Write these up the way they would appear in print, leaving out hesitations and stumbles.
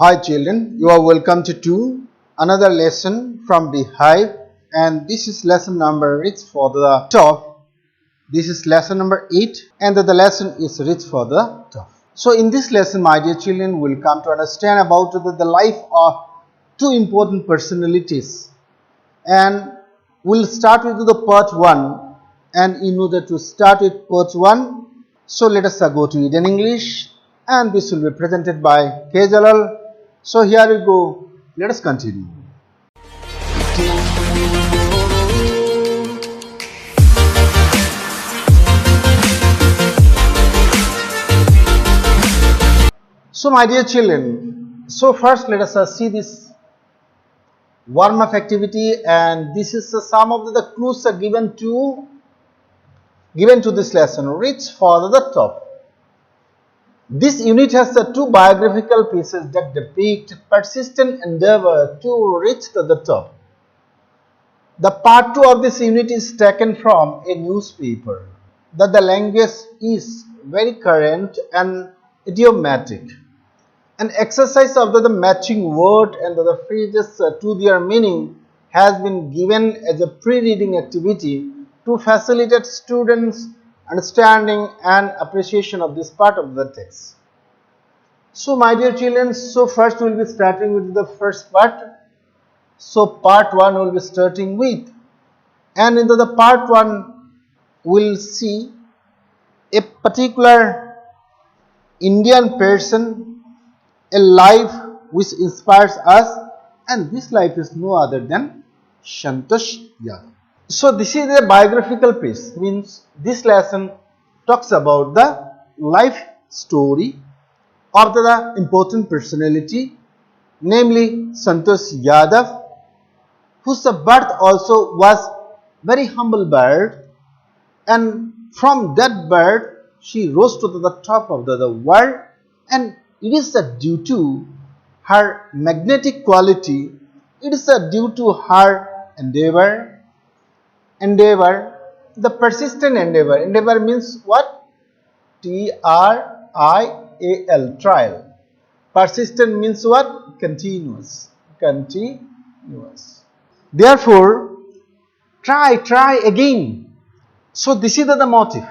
Hi children, you are welcome to another lesson from the Hive, and this is lesson number rich for the top. This is lesson number 8 and the lesson is rich for the top. So in this lesson, my dear children, we will come to understand about the life of two important personalities, and we'll start with the part 1, and in order to start with part 1, so let us go to it in English, and this will be presented by K. Jalal. So here we go. Let us continue. So my dear children, so first let us see this warm-up activity, and this is some of the clues are given to this lesson. Reach for the top. This unit has two biographical pieces that depict persistent endeavor to reach the top. The part 2 of this unit is taken from a newspaper. The language is very current and idiomatic. An exercise of the matching word and the phrases to their meaning has been given as a pre-reading activity to facilitate students' understanding and appreciation of this part of the text. So my dear children, so first we will be starting with the first part. So part 1 will be starting with, and in the part 1 we will see a particular Indian person, a life which inspires us, and this life is no other than Santoshi Yadav. So this is a biographical piece, means this lesson talks about the life story of the important personality, namely Santoshi Yadav, whose birth also was very humble birth, and from that birth she rose to the top of the world, and it is due to her magnetic quality, it is due to her endeavor, the persistent endeavor. Endeavor means what? T-R-I-A-L, trial. Persistent means what? Continuous. Therefore, try again. So this is the motive.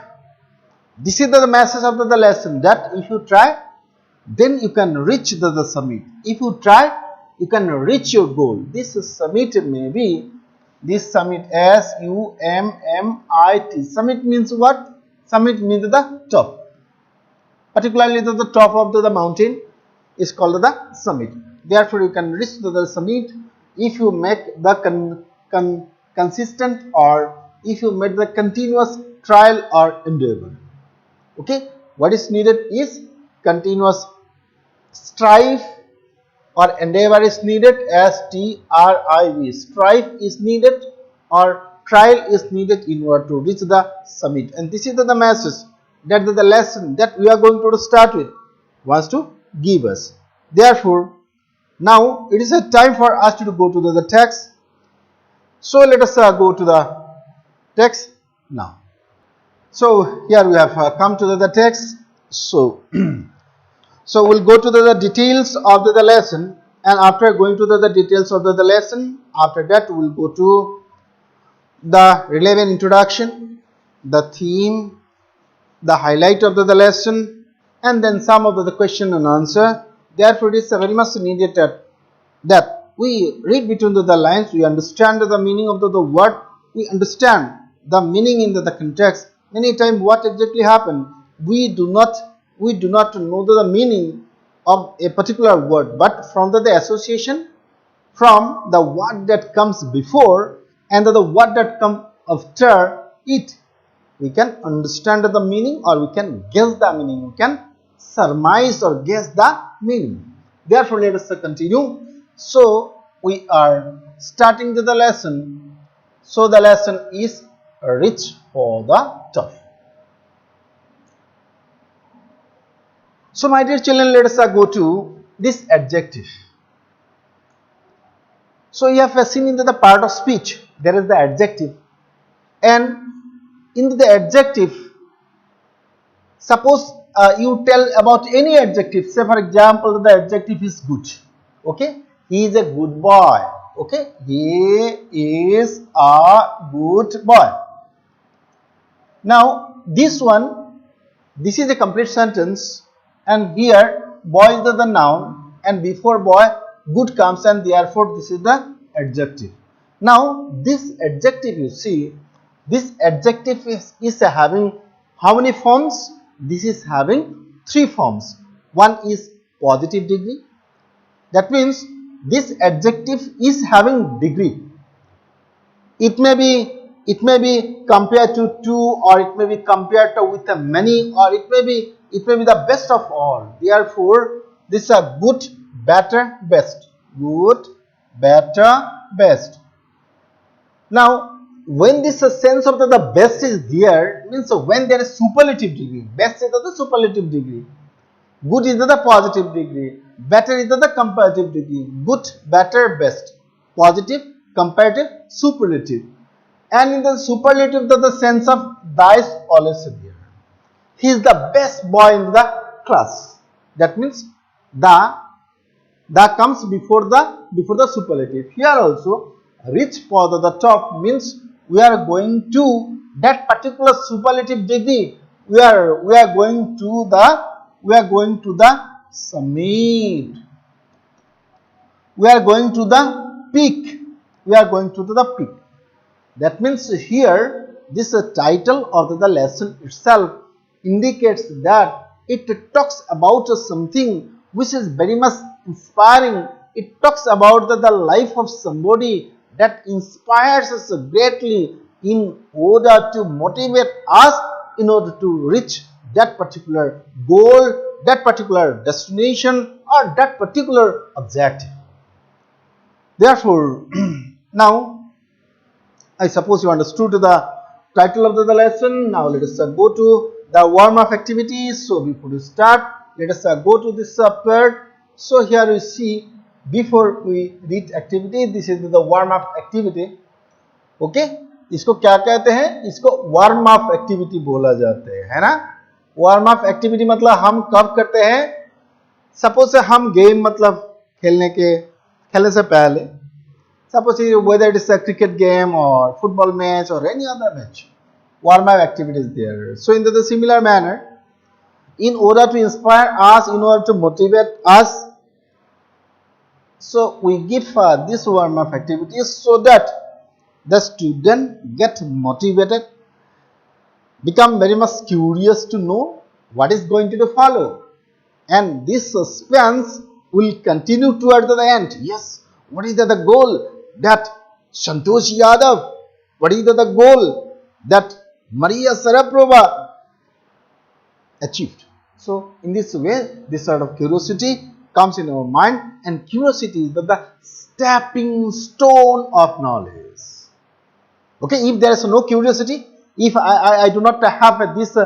This is the message of the lesson, that if you try, then you can reach the summit. If you try, you can reach your goal. This summit may be this summit, S-U-M-M-I-T. Summit means what? Summit means the top. Particularly the top of the mountain is called the summit. Therefore, you can reach the summit if you make the consistent, or if you make the continuous trial or endeavor. Okay, what is needed is continuous strive or endeavor is needed, S-T-R-I-V. Strive is needed or trial is needed in order to reach the summit. And this is the message that the lesson that we are going to start with wants to give us. Therefore, now it is a time for us to go to the text. So let us go to the text now. So here we have come to the text. So so we'll go to the details of the lesson, and after going to the details of the lesson, after that we'll go to the relevant introduction, the theme, the highlight of the lesson, and then some of the question and answer. Therefore, it is very much needed that we read between the lines, we understand the meaning of the word, we understand the meaning in the context. Many times what exactly happened, we do not know the meaning of a particular word, but from the association, from the word that comes before and the word that comes after it, we can understand the meaning, or we can guess the meaning, we can surmise or guess the meaning. Therefore, let us continue. So we are starting the lesson. So the lesson is reach for the top. So my dear children, let us go to this adjective. So you have seen in the part of speech, there is the adjective, and in the adjective, suppose you tell about any adjective. Say for example, the adjective is good. Okay, he is a good boy. Okay, he is a good boy. Now this one, this is a complete sentence, and here boy is the noun, and before boy good comes, and therefore this is the adjective. Now this adjective, you see, this adjective is having how many forms? This is having 3 forms. One is positive degree. That means this adjective is having degree. It may be compared to 2, or it may be compared to with a many, or it may be the best of all. Therefore, this is a good, better, best. Good, better, best. Now, when this sense of the best is there, means when there is superlative degree, best is the superlative degree, good is the positive degree, better is the comparative degree, good, better, best, positive, comparative, superlative. And in the superlative, the sense of "thy" is always there. He is the best boy in the class. That means the comes before the superlative. Here also, reach for the top means we are going to that particular superlative degree. We are going to the summit. We are going to the peak. We are going to the peak. That means here this title of the lesson itself indicates that it talks about something which is very much inspiring. It talks about the life of somebody that inspires us greatly in order to motivate us in order to reach that particular goal, that particular destination, or that particular objective. Therefore, now I suppose you understood the title of the lesson. Now let us go to the warm-up activities. So before we start, let us go to this part. So here you see, before we read activity, this is the warm-up activity. Okay, इसको क्या कहते हैं? इसको warm-up activity बोला जाता है ना? Warm-up activity मतलब हम कब करते हैं? Suppose हम game मतलब खेलने से पहले, suppose whether it is a cricket game or football match or any other match, warm-up activity is there. So in the similar manner, in order to inspire us, in order to motivate us, so we give this warm-up activities so that the student get motivated, become very much curious to know what is going to follow, and this suspense will continue toward the end. Yes, what is the goal that Santoshi Yadav, what is the goal that Maria Sharapova achieved? So in this way, this sort of curiosity comes in our mind, and curiosity is the stepping stone of knowledge. Okay, if there is no curiosity, if I do not have this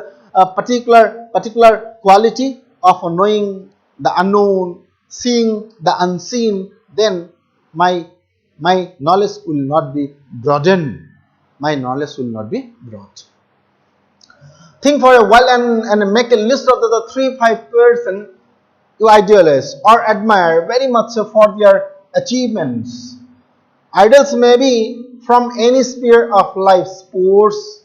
particular quality of knowing the unknown, seeing the unseen, then my knowledge will not be broadened. My knowledge will not be broad. Think for a while and make a list of the 3-5 persons you idealize or admire very much for their achievements. Idols may be from any sphere of life, sports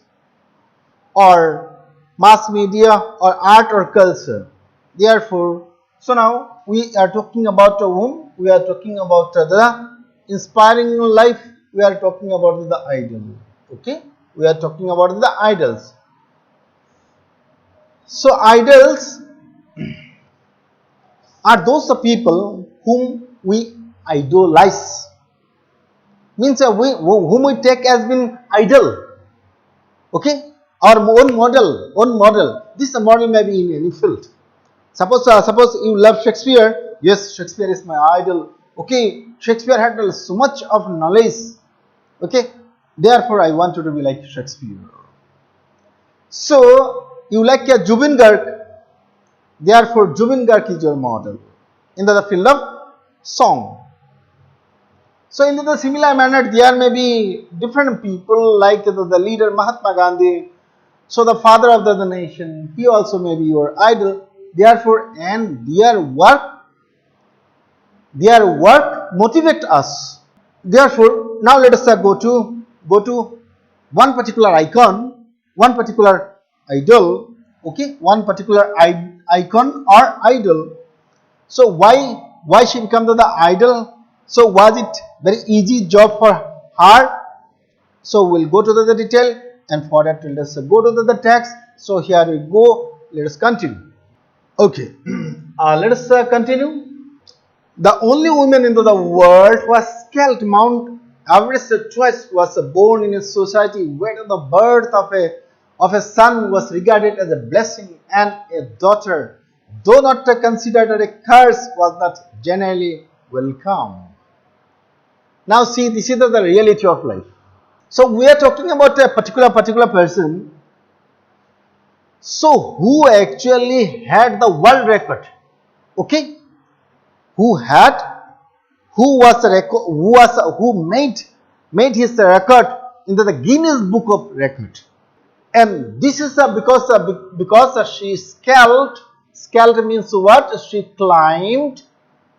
or mass media or art or culture. Therefore, so now we are talking about whom? We are talking about the inspiring life. We are talking about the idol. Okay, we are talking about the idols. So idols are those people whom we idolize. Means whom we take as being idol. Okay, our own model. This model may be in any field. Suppose you love Shakespeare. Yes, Shakespeare is my idol. Okay, Shakespeare had so much of knowledge. Okay, therefore I want you to be like Shakespeare. So you like a Jubin Garg. Therefore Jubin Garg is your model in the field of song. So in the similar manner, there may be different people like the leader Mahatma Gandhi. So the father of the nation, he also may be your idol. Therefore, and their work motivate us. Therefore, now let us go to one particular icon, one particular idol, okay, one particular icon or idol. So why she become the idol? So was it very easy job for her? So we'll go to the detail, and for that let us go to the text. So here we go. Let us continue. Okay, let us continue. The only woman in the world who was scaled Mount Everest twice was born in a society where the birth of a son was regarded as a blessing, and a daughter, though not considered a curse, was not generally welcome. Now see, this is the reality of life. So we are talking about a particular person, so who actually had the world record, okay, who made his record into the Guinness Book of Record. And this is because she scaled means what? She climbed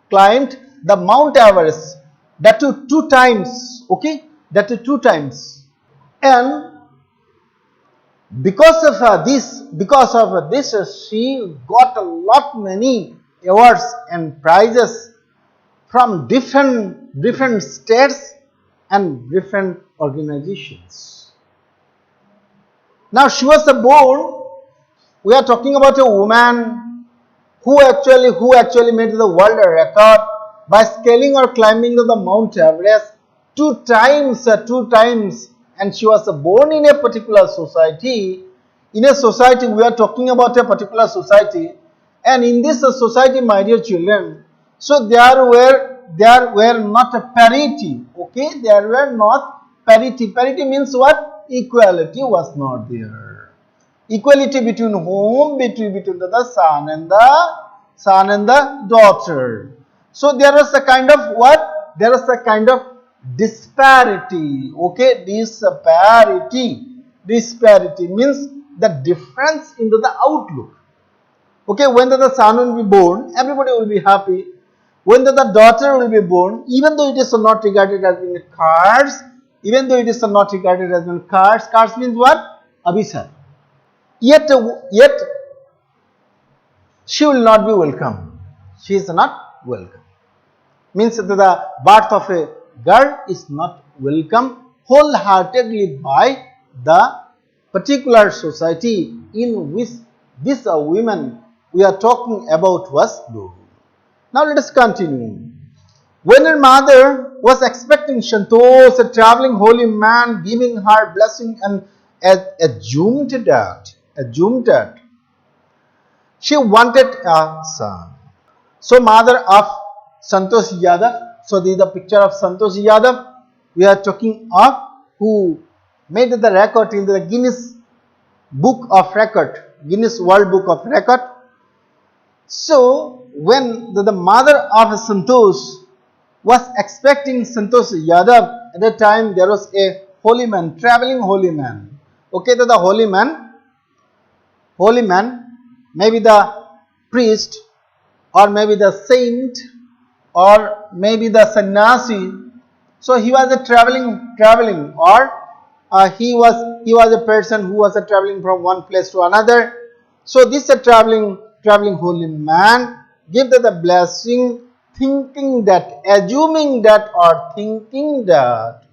the Mount Everest, that too two times, okay, that too two times. And because of this, she got a lot many awards and prizes from different states and different organizations. Now she was born. We are talking about a woman who actually made the world record by scaling or climbing the Mount Everest two times, and she was born in a particular society. In a society, we are talking about a particular society, and in this society, my dear children, so there were not a parity, okay, there were not parity. Parity means what? Equality was not there. Equality between whom? Between the son and the daughter. So there was a kind of what? There was a kind of disparity, okay, disparity means the difference into the outlook. Okay, when the son will be born, everybody will be happy. When the daughter will be born, even though it is not regarded as being a curse, curse means what? Abhisar. Yet she will not be welcome. She is not welcome. Means that the birth of a girl is not welcome wholeheartedly by the particular society in which this women we are talking about was born. Now let us continue. When her mother was expecting Santosh, a traveling holy man, giving her blessing, and assumed that she wanted a son. So mother of Santoshi Yadav. So this is the picture of Santoshi Yadav we are talking of, who made the record in the Guinness Book of Record, Guinness World Book of Record. So when the mother of Santosh was expecting Santoshi Yadav, at that time there was a holy man, traveling holy man. Okay, the holy man, maybe the priest, or maybe the saint, or maybe the sannyasi. So he was a traveling, or he was a person who was traveling from one place to another. So this traveling holy man gave the blessing, thinking that, assuming that, or thinking that,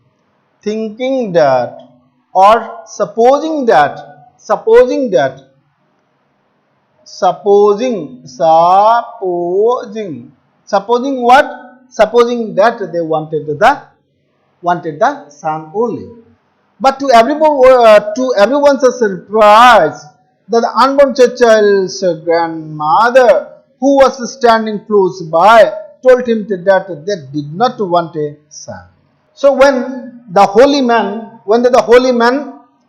or supposing what? Supposing that they wanted the son only. But to everyone's surprise, the unborn child's grandmother, who was standing close by, told him that they did not want a son. So when the holy man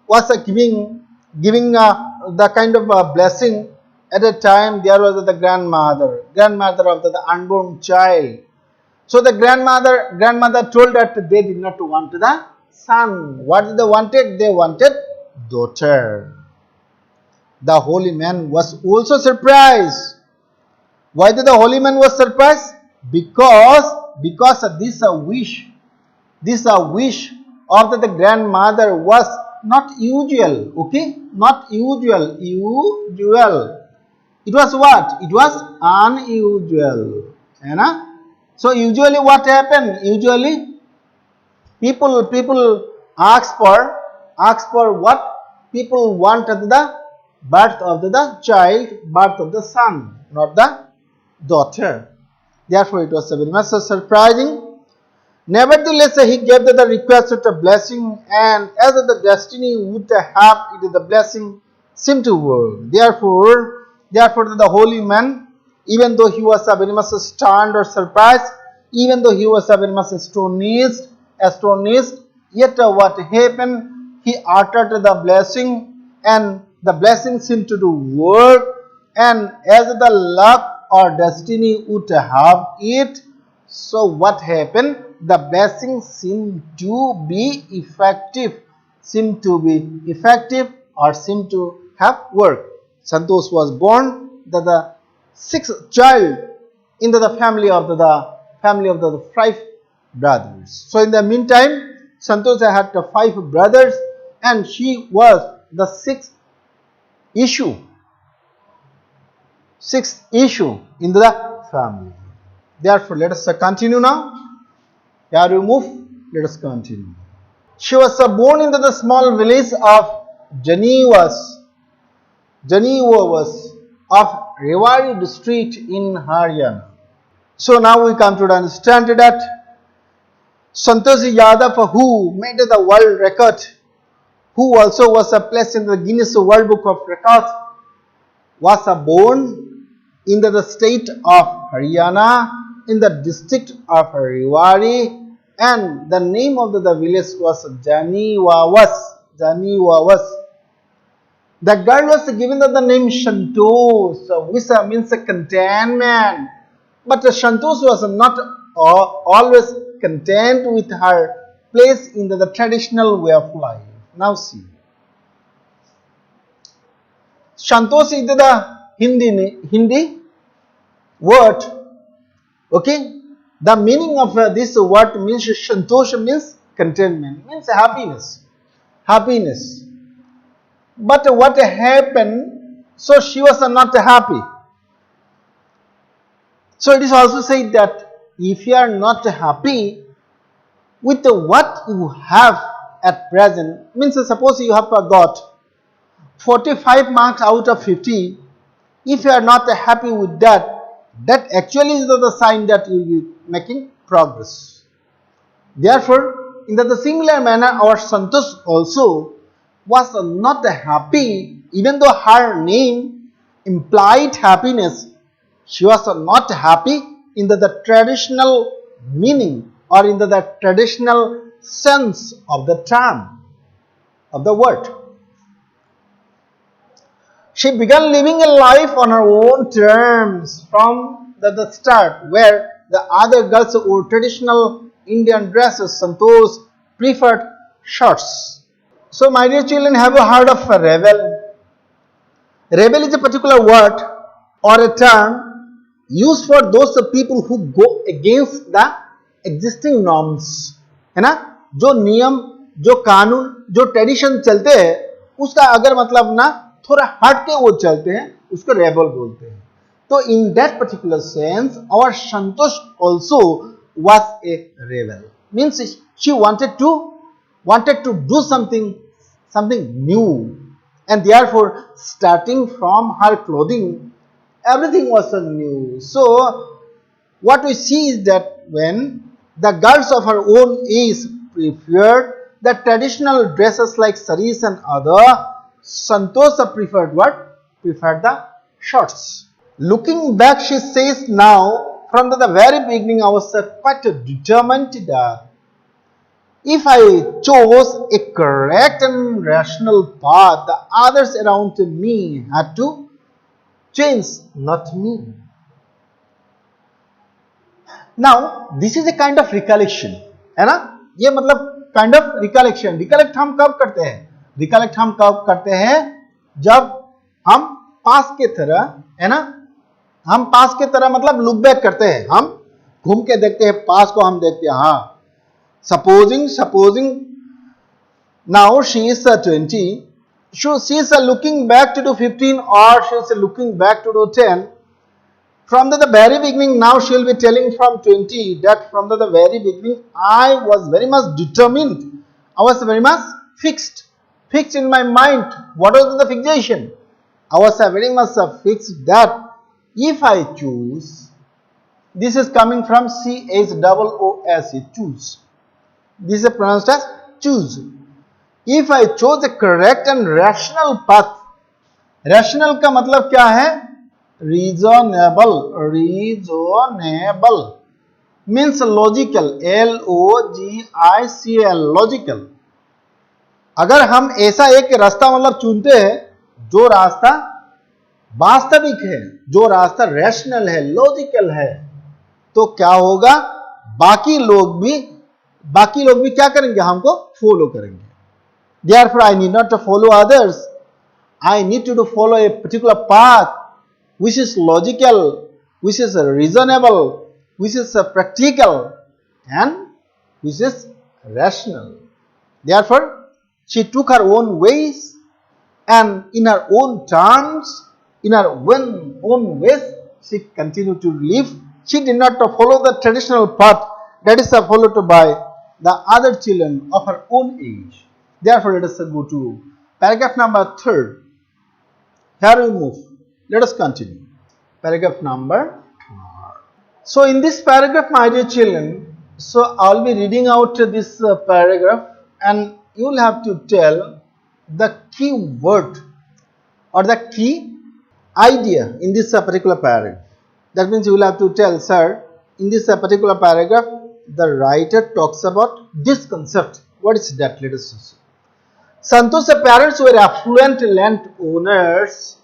was giving the kind of blessing, at a time there was the grandmother of the unborn child. So the grandmother told that they did not want the son. What did they wanted? They wanted daughter. The holy man was also surprised. Why did the holy man was surprised? Because of this wish of the grandmother was not usual. Okay, not usual. Usual. It was what? It was unusual. You know? So usually what happened? Usually people ask for what people want at the birth of the child, birth of the son, not the daughter. Therefore, it was very much surprising. Nevertheless, he gave the requested blessing, and as the destiny would have it, the blessing seemed to work. Therefore, the holy man, even though he was very much stunned or surprised, even though he was very much astonished, yet what happened? He uttered the blessing, and the blessing seemed to do work. And as the luck or destiny would have it, so what happened? The blessing seemed to be effective, or seemed to have worked. Santosh was born the sixth child into the family of the five brothers. So in the meantime, Santosh had five brothers, and she was the sixth issue in the family. Therefore, let us continue now. Here we move. Let us continue. She was born into the small village of Geneva of Rewari district in Haryana. So now we come to understand that Santoshi Yadav, who made the world record, who also was placed in the Guinness World Book of Records, was born in the state of Haryana, in the district of Rewari, and the name of the village was Janivavas. The girl was given the name Santosh, which means contentment. But Santosh was not always content with her place in the traditional way of life. Now see. Santosh is the Hindi word. Okay, the meaning of this word means Santosh means contentment, means happiness. But what happened? So she was not happy. So it is also said that if you are not happy with what you have at present, means suppose you have got 45 marks out of 50. If you are not happy with that, that actually is the sign that you will be making progress. Therefore, in the similar manner, our Santosh also was not happy, even though her name implied happiness. She was not happy in the traditional meaning or in the traditional sense of the term, of the word. She began living a life on her own terms from the start, where the other girls wore traditional Indian dresses. Santosh preferred shorts. So, my dear children, have you heard of a rebel? Rebel is a particular word or a term used for those people who go against the existing norms. है ना? जो नियम, जो कानून, जो tradition चलते हैं, उसका अगर मतलब ना थोड़ा हट के वो चलते हैं, उसको रेबल बोलते हैं. तो in that particular sense, our Santosh also was a rebel. Means she wanted to do something new, and therefore starting from her clothing, everything was new. So what we see is that when the girls of her own age preferred the traditional dresses like saris and other, Santosh preferred what? Preferred the shorts. Looking back, she says now, from the very beginning, I was quite determined that if I chose a correct and rational path, the others around me had to change, not me. Now, this is a kind of recollection, है ना? ये मतलब kind of recollection. Recollect हम कब करते हैं? Recollect हम कब करते हैं? जब हम पास के तरह, है ना, हम पास के तरह मतलब लुक बैक करते हैं, हम घूम के देखते हैं, पास को हम देखते हैं. हाँ, supposing now she is 20, so she is looking back to do 15 or she is looking back to do 10. From the very beginning, now she will be telling from 20 that from the very beginning I was very much determined. I was very much fixed in my mind. What was the fixation? I was very much fixed that if I choose, this is coming from CHOOS, choose. This is pronounced as choose. If I chose a correct and rational path, rational का मतलब क्या है? Reasonable means logical, LOGICL, logical. अगर हम ऐसा एक रास्ता मतलब चुनते हैं जो रास्ता वास्तविक है, जो रास्ता रैशनल है, लॉजिकल है, तो क्या होगा? बाकी लोग भी क्या करेंगे? हमको फॉलो करेंगे. Therefore, I need not to follow others. I need to follow a particular path which is logical, which is reasonable, which is practical, and which is rational. Therefore, she took her own ways and in her own terms, in her own ways, she continued to live. She did not follow the traditional path that is followed by the other children of her own age. Therefore, let us go to paragraph number 3. Here we move. Let us continue. Paragraph number 3. So, in this paragraph, my dear children, so I will be reading out this paragraph and you will have to tell the key word or the key idea in this particular paragraph. That means you will have to tell, sir, in this particular paragraph, the writer talks about this concept. What is that? Let us see. Santosh's parents were affluent landowners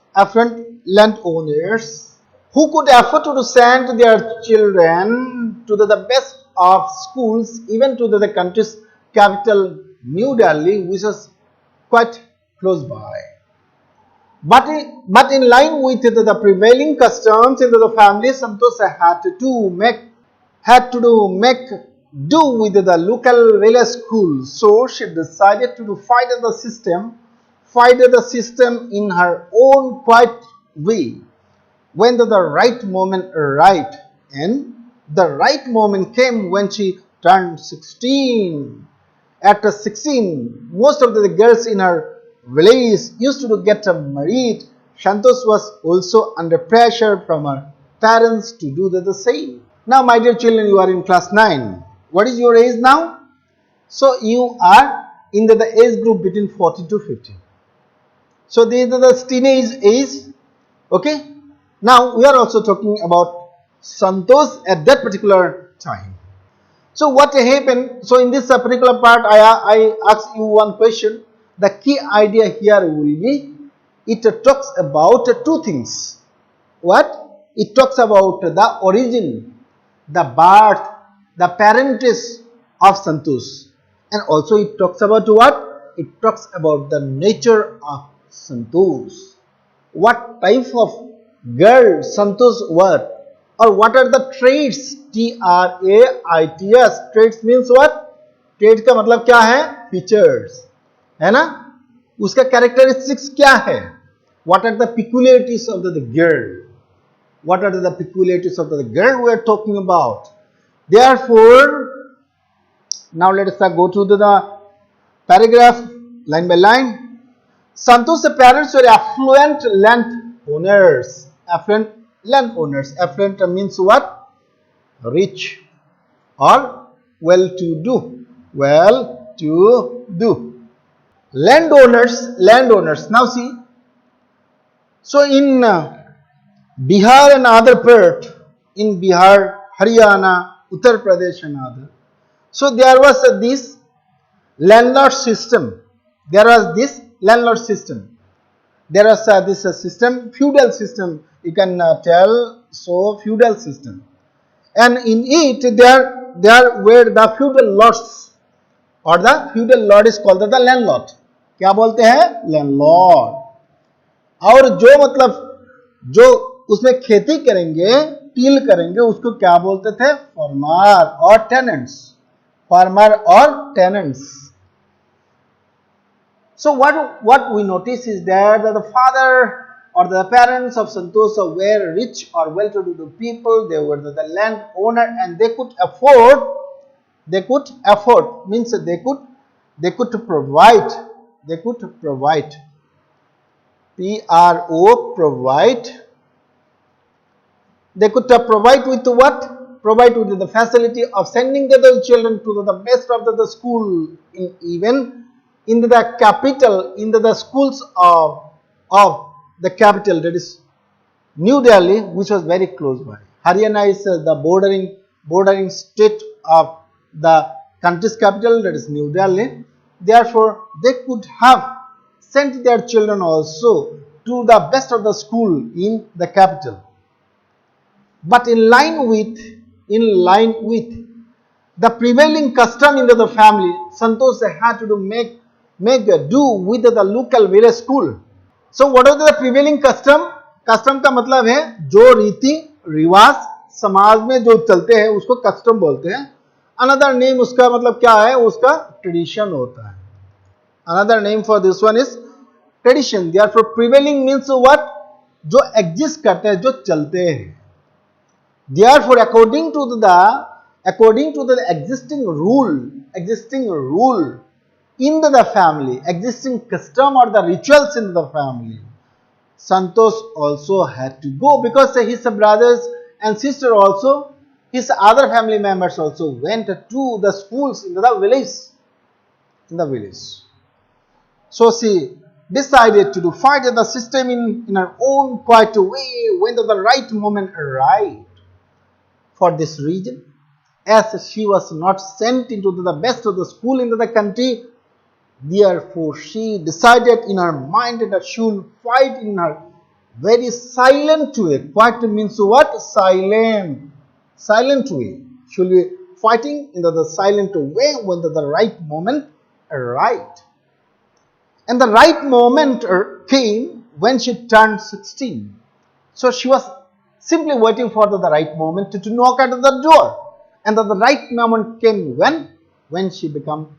who could afford to send their children to the best of schools, even to the country's capital, New Delhi, which was quite close by. But in line with the prevailing customs in the family, Santosh had to make do with the local village school. So she decided to fight the system in her own quiet way. When the right moment arrived, and the right moment came when she turned 16. At 16, most of the girls in her village used to get married. Santosh was also under pressure from her parents to do the same. Now, my dear children, you are in class 9. What is your age now? So, you are in the age group between 40 to 50. So, these are the teenage age. Okay. Now, we are also talking about Santosh at that particular time. So, what happened? So, in this particular part, I ask you one question. The key idea here will be, it talks about two things. What? It talks about the origin, the birth, the parentage of Santosh. And also it talks about what? It talks about the nature of Santosh. What type of girl Santosh was, or what are the traits? TRAITS. Traits means what? Traits का मतलब क्या है? Features, है ना? उसका characteristics क्या है? What are the peculiarities of the girl? What are the peculiarities of the girl we are talking about? Therefore, now let us go to the paragraph line by line. Santosh's parents were affluent landowners. Affluent landowners. Affluent means what? Rich or well-to-do. Well-to-do. Landowners. Now see. So in Bihar and other part, in Bihar, Haryana, Uttar Pradesh and other. So there was this landlord system. There was this system, feudal system. You can tell, so feudal system. And in it, there were the feudal lords, or the feudal lord is called the landlord. क्या बोलते हैं? Landlord. और जो मतलब जो उसमें खेती करेंगे, टील करेंगे, उसको क्या बोलते थे? फार्मर और टेनेंट्स. फार्मर और tenants. So what we notice is that the father or the parents of Santosh were rich or well-to-do people. They were the land owner and they could afford. Means they could provide. They could provide. Provide. They could provide with what? Provide with the facility of sending their children to the best of the school, even in the capital, in the schools of the capital, that is New Delhi, which was very close by. Haryana is the bordering state of the country's capital, that is New Delhi. Therefore, they could have sent their children also to the best of the school in the capital. But in line with the prevailing custom in the family, Santosh had to make do with the local village school. So what was the prevailing custom? Custom का मतलब है जो रीति रिवाज समाज में जो चलते हैं उसको कस्टम बोलते हैं. अनदर नेम उसका मतलब क्या है? उसका ट्रेडिशन होता है. Another name for this one is tradition. Therefore prevailing means what? जो एग्जिस्ट करते हैं, जो चलते हैं. Therefore, according to the existing rule in the family, existing custom or the rituals in the family, Santosh also had to go because his brothers and sister also, his other family members also went to the schools in the village. So she decided to fight the system in her own quiet way when the right moment arrived. For this reason, as she was not sent into the best of the school in the country, therefore she decided in her mind that she will fight in her very silent way. Quiet means what? Silent way. She will be fighting in the silent way when the right moment arrived. And the right moment came when she turned 16. So she was simply waiting for the right moment to knock at the door. And the right moment came when she become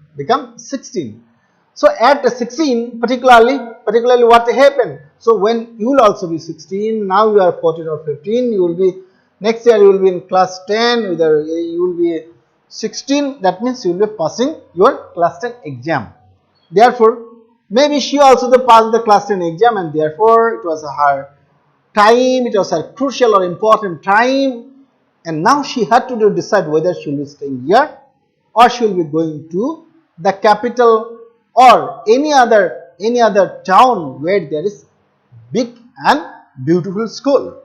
16. So at 16, particularly what happened? So when you will also be 16, now you are 14 or 15, you will be, next year you will be in class 10, you will be 16, that means you will be passing your class 10 exam. Therefore, maybe she also passed the class 10 exam and therefore it was her time, it was a crucial or important time, and now she had to decide whether she will be staying here or she will be going to the capital or any other town where there is big and beautiful school.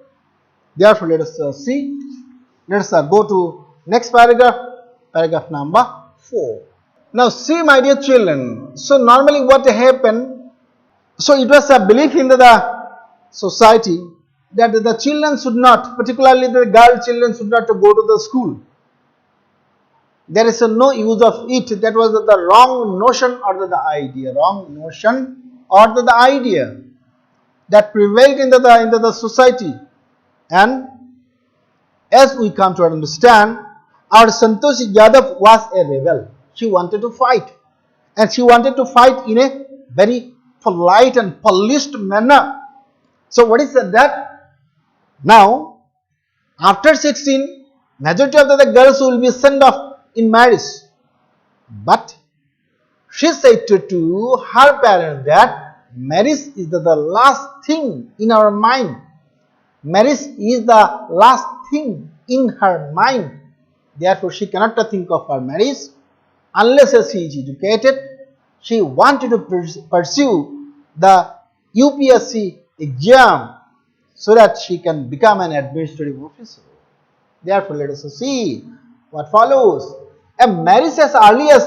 Therefore, let us see. Let us go to next paragraph number 4. Now see, my dear children, so normally what happened, so it was a belief in the society that the children should not, particularly the girl children should not go to the school. There is no use of it. That was the wrong notion or the idea that prevailed in the society. And as we come to understand, our Santoshi Yadav was a rebel. She wanted to fight, and she wanted to fight in a very polite and polished manner. So what is that? Now, after 16, majority of the girls will be sent off in marriage. But she said to her parents that marriage is the last thing in our mind. Marriage is the last thing in her mind. Therefore, she cannot think of her marriage unless she is educated. She wanted to pursue the UPSC exam so that she can become an administrative officer. Therefore, let us see what follows. A marriage as early as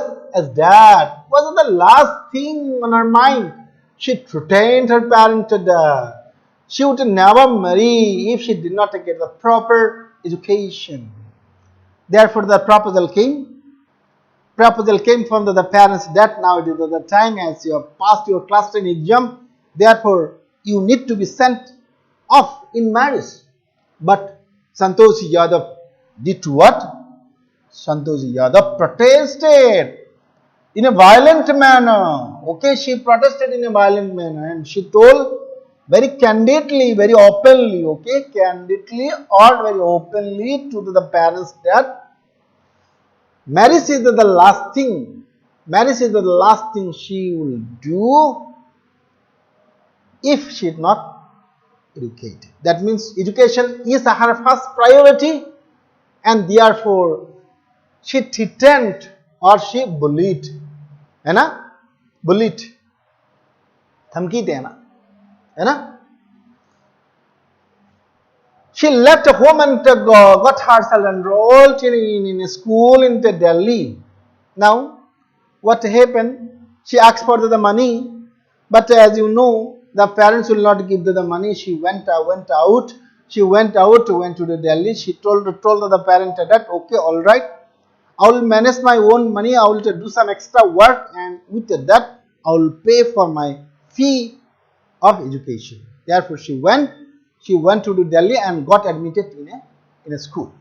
that was the last thing on her mind. She threatened her parents that she would never marry if she did not get the proper education. Therefore, the proposal came from the parents that now it is the time as you have passed your class 10 exam. Therefore, you need to be sent off in marriage. But Santoshi Yadav did what? Santoshi Yadav protested in a violent manner. Okay, she protested in a violent manner and she told very candidly, very openly, okay, candidly or very openly to the parents that marriage is the last thing. Marriage is the last thing she will do if she is not educated. That means education is her first priority, and therefore she threatened or she bullied. है ना? Bullied. धमकी देना. है ना? She left home and got herself enrolled in a school in Delhi. Now, what happened? She asked for the money, but as you know, the parents will not give the money. She went out. She went to the Delhi. She told the parent that, okay, all right, I will manage my own money. I will do some extra work, and with that, I will pay for my fee of education. Therefore, she went to Delhi and got admitted in a school.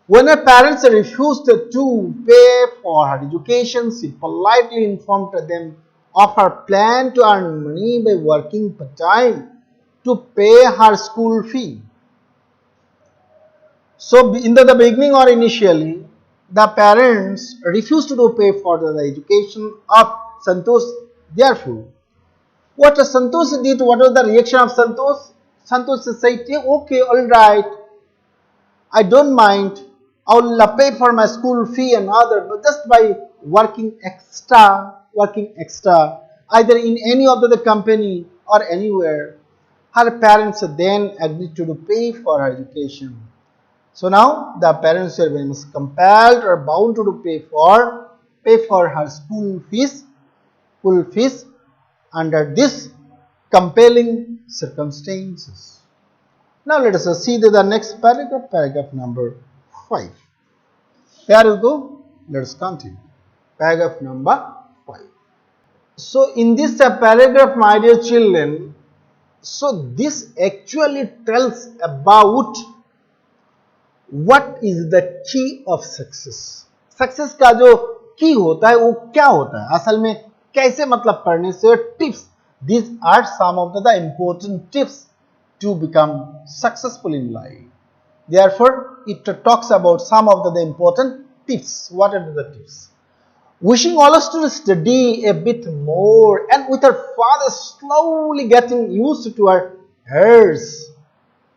When her parents refused to pay for her education, she politely informed them of her plan to earn money by working part-time to pay her school fee. So, in the beginning or initially, the parents refused to pay for the education of Santosh. Therefore, what Santosh did, what was the reaction of Santosh? Santosh said, okay, all right, I don't mind, I will pay for my school fee and other, but just by working extra, either in any of the company or anywhere. Her parents then agreed to pay for her education. So now the parents were very much compelled or bound to pay for her school fees under this compelling circumstances. Now let us see the next paragraph number 5. Here you go. Let us continue. Paragraph number 5. So in this paragraph, my dear children, so this actually tells about what is the key of success. Success का जो key होता है वो क्या होता है असल में कैसे मतलब पढ़ने से tips. These are some of the important tips to become successful in life. Therefore, it talks about some of the important tips. What are the tips? Wishing always to study a bit more, and with her father slowly getting used to her hers.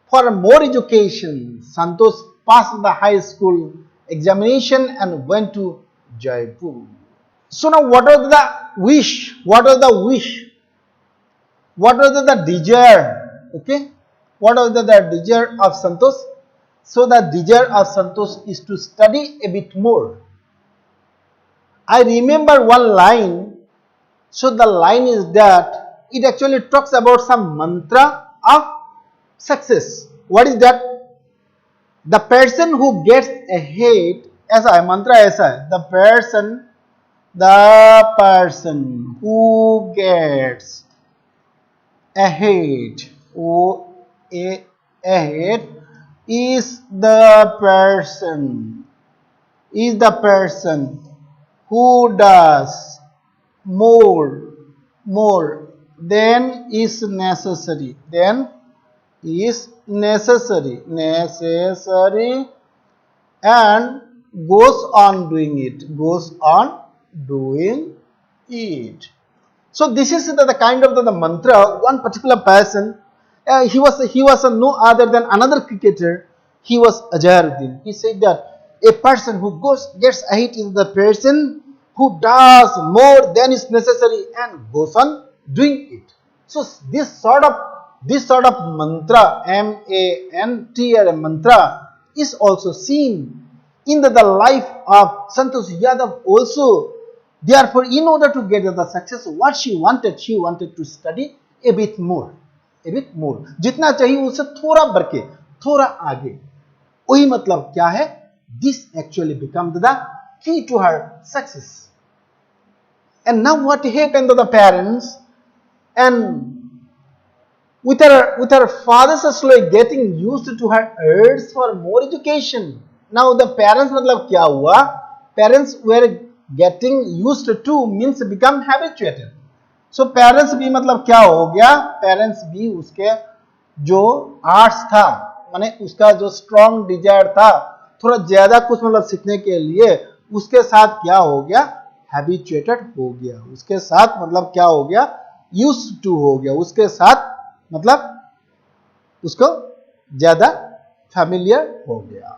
For more education, Santosh passed the high school examination and went to Jaipur. So now what was the wish? What was the wish? What was the desire? Okay? What was the desire of Santosh? So the desire of Santosh is to study a bit more. I remember one line. So the line is that it actually talks about some mantra of success. What is that? The person who gets ahead, ऐसा है mantra ऐसा है, the person who gets ahead, ahead is the person who does more than is necessary, and goes on doing it. So this is the kind of the mantra. One particular person, he was no other than another cricketer. He was Azharuddin. He said that a person who gets ahead is the person who does more than is necessary and goes on doing it. So this sort of mantra, M-A-N-T-R, mantra, is also seen in the life of Santoshi Yadav also. Therefore, in order to get the success, what she wanted to study a bit more. जितना चाहिए उससे थोड़ा बढ़ के, थोड़ा आगे. वही मतलब क्या है? This actually becomes the key to her success. And now what happened to the parents? And with her father slowly getting used to her urge for more education. Now the parents मतलब क्या हुआ, parents were getting used to means become habituated. So parents भी मतलब क्या हो गया, parents भी उसके जो आर्ट्स था माने उसका जो स्ट्रॉन्ग डिजायर था थोड़ा ज्यादा कुछ मतलब सीखने के लिए उसके साथ क्या हो गया, हैबिचुएटेड हो गया, उसके साथ मतलब क्या हो गया, यूज्ड टू हो गया, उसके साथ मतलब उसको ज्यादा फैमिलियर हो गया.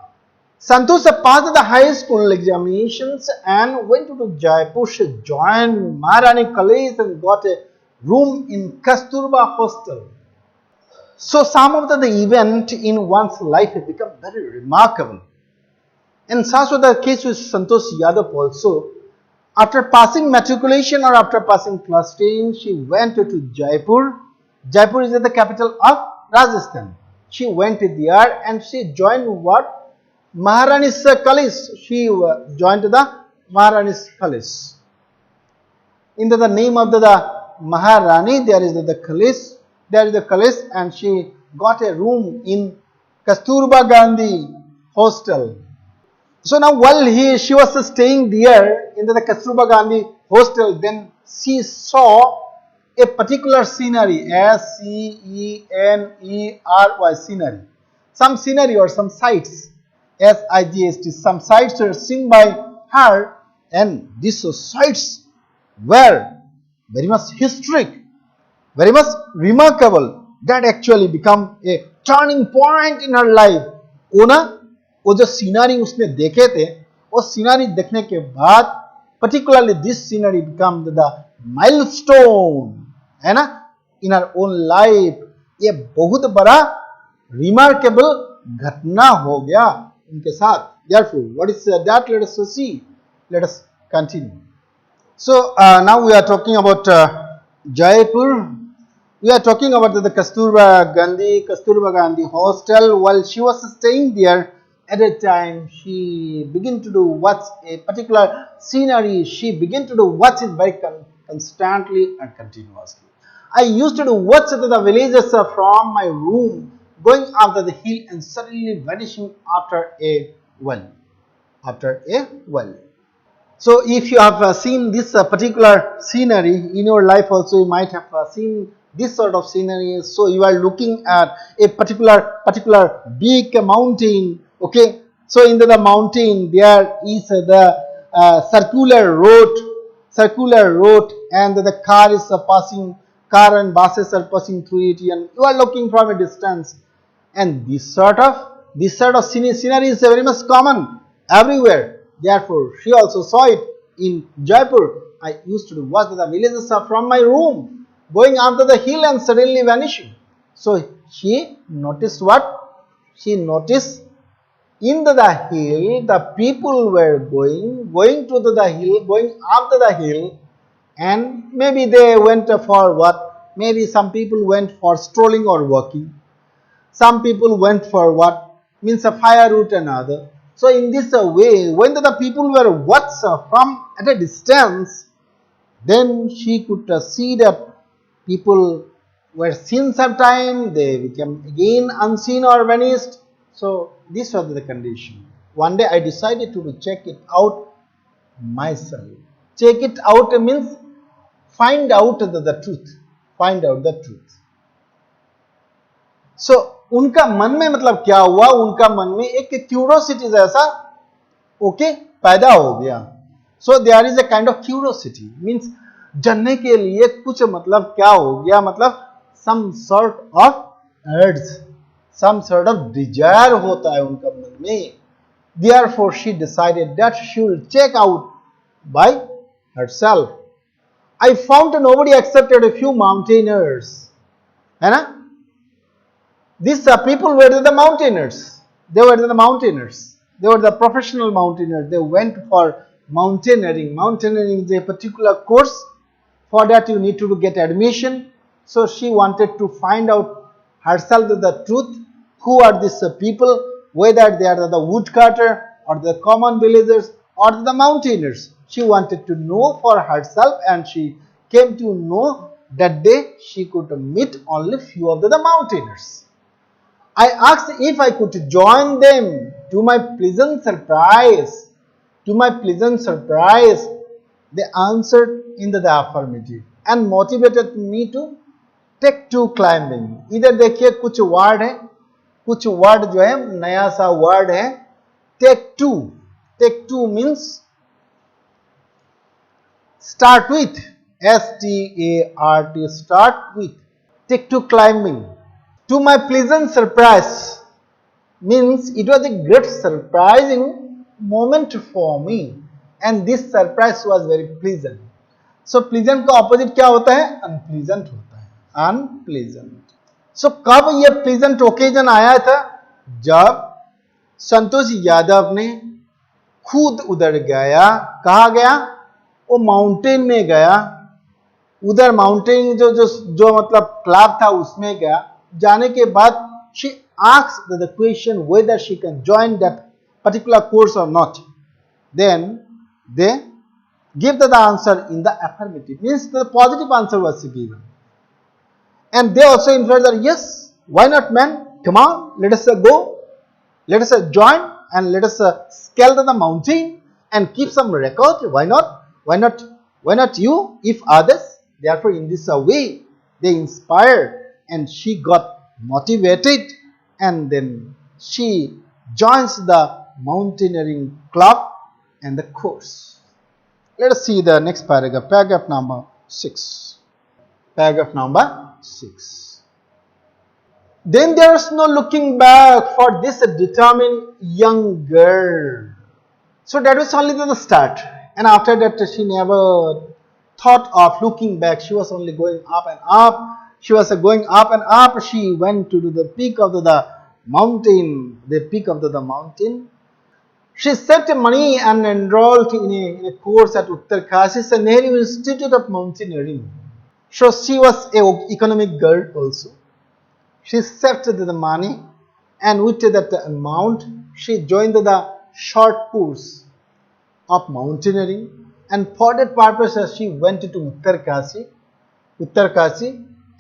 Santosh passed the high school examinations and went to Jaipur. She joined Maharani College and got a room in Kasturba Hostel. So some of the event in one's life have become very remarkable. And such was the case with Santoshi Yadav also. After passing matriculation or after passing class 10, she went to Jaipur. Jaipur is the capital of Rajasthan. She went there and she joined what? Maharani's College. She joined the Maharani's College. In the name of the Maharani, there is the college. There is the college, and she got a room in Kasturba Gandhi Hostel. So now while she was staying there in the Kasturba Gandhi Hostel, then she saw a particular scenery, scenery, scenery. Some scenery or some sights, SIGST, some sights were seen by her, and these sights were very much historic, very much remarkable, that actually become a turning point in her life. वो जो scenery उसने देखे थे, वो scenery देखने के बाद particularly this scenery become the milestone, है ना, in her own life. ये बहुत बड़ा remarkable घटना हो गया उनके साथ. Therefore, what is that? Let us see. Let us continue. So now we are talking about Jaipur. We are talking about the Kasturba Gandhi Hostel. While she was staying there, at a time she began to do watch a particular scenery. She began to do watch it very constantly and continuously. I used to do watch the villages from my room, going after the hill and suddenly vanishing after a well. So if you have seen this particular scenery in your life also, you might have seen this sort of scenery. So you are looking at a particular big mountain. Okay, so in the mountain there is the circular road, and the car is passing, car and buses are passing through it, and you are looking from a distance. And this sort of scenery is very much common everywhere. Therefore, she also saw it in Jaipur. I used to watch the villages from my room, going after the hill and suddenly vanishing. So she noticed what? She noticed in the hill, the people were going to the hill, going after the hill, and maybe they went for what? Maybe some people went for strolling or walking. Some people went for what? Means a fire route and other. So in this way, when the people were watched from at a distance, then she could see that people were seen sometime, they became again unseen or vanished. So this was the condition. One day I decided to check it out myself. Check it out means find out the truth. Find out the truth. So उनका मन में मतलब क्या हुआ, उनका मन में एक क्यूरोसिटी जैसा पैदा हो गया. So there is a kind of curiosity, means जानने के लिए कुछ मतलब क्या हो गया, मतलब सम सॉर्ट ऑफ अर्ज, सम सॉर्ट ऑफ डिजायर होता है उनका मन में. Therefore she decided that she will check out by herself. I found nobody except a few mountaineers, है ना. These people were the mountaineers. They were the professional mountaineers. They went for mountaineering. Mountaineering is a particular course. For that you need to get admission. So she wanted to find out herself the truth. Who are these people? Whether they are the woodcutter or the common villagers or the mountaineers. She wanted to know for herself, and she came to know That day she could meet only few of the mountaineers. I asked if I could join them. To my pleasant surprise, they answered in the affirmative and motivated me to take to climbing. इधर देखिए कुछ word है, कुछ word जो है नया सा word है take two means start with, START, start with, take to climbing. To my pleasant surprise means it was a great surprising moment for me, and this surprise was very pleasant. So pleasant का opposite क्या होता है? Unpleasant होता है, unpleasant. So कब ये pleasant occasion आया था? जब संतोष यादव ने खुद उधर गया. कहा गया? वो माउंटेन में गया. उधर माउंटेन जो मतलब क्लब था उसमें गया. जाने के बाद she asked the question whether she can join that particular course or not. Then they give the answer in the affirmative, means the positive answer was given. And they also inferred that yes, why not, man? Come on, let us go, let us join, and let us scale the mountain and keep some record. Why not? Why not you, if others? Therefore, in this way, they inspired, and she got motivated, and then she joins the mountaineering club and the course. Let us see the next paragraph, paragraph number 6. Paragraph number 6. Then there is no looking back for this determined young girl. So that was only the start, and after that she never thought of looking back. She was only going up and up. She was going up and up. She went to the peak of the mountain. The peak of the mountain. She saved money and enrolled in a course at Uttarkashi, a Nehru Institute of Mountaineering. So she was an economic girl also. She saved the money, and with that amount, she joined the short course of mountaineering. And for that purpose, she went to Uttarkashi,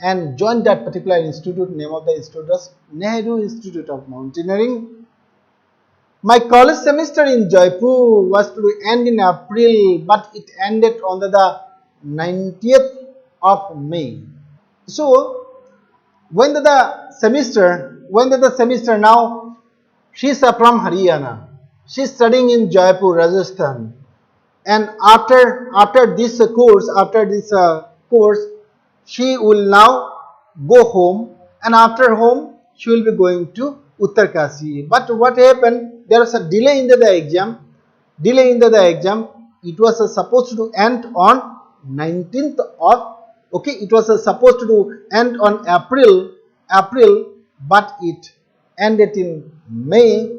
and joined that particular institute. Name of the institute was Nehru Institute of Mountaineering. My college semester in Jaipur was to end in April, but it ended on the 90th of May. So when the semester now, she is from Haryana. She is studying in Jaipur, Rajasthan. And after this course, she will now go home, and after home she will be going to Uttarkashi. But what happened? There was a delay in the exam. It was supposed to end on 19th of it was supposed to end on April, but it ended in May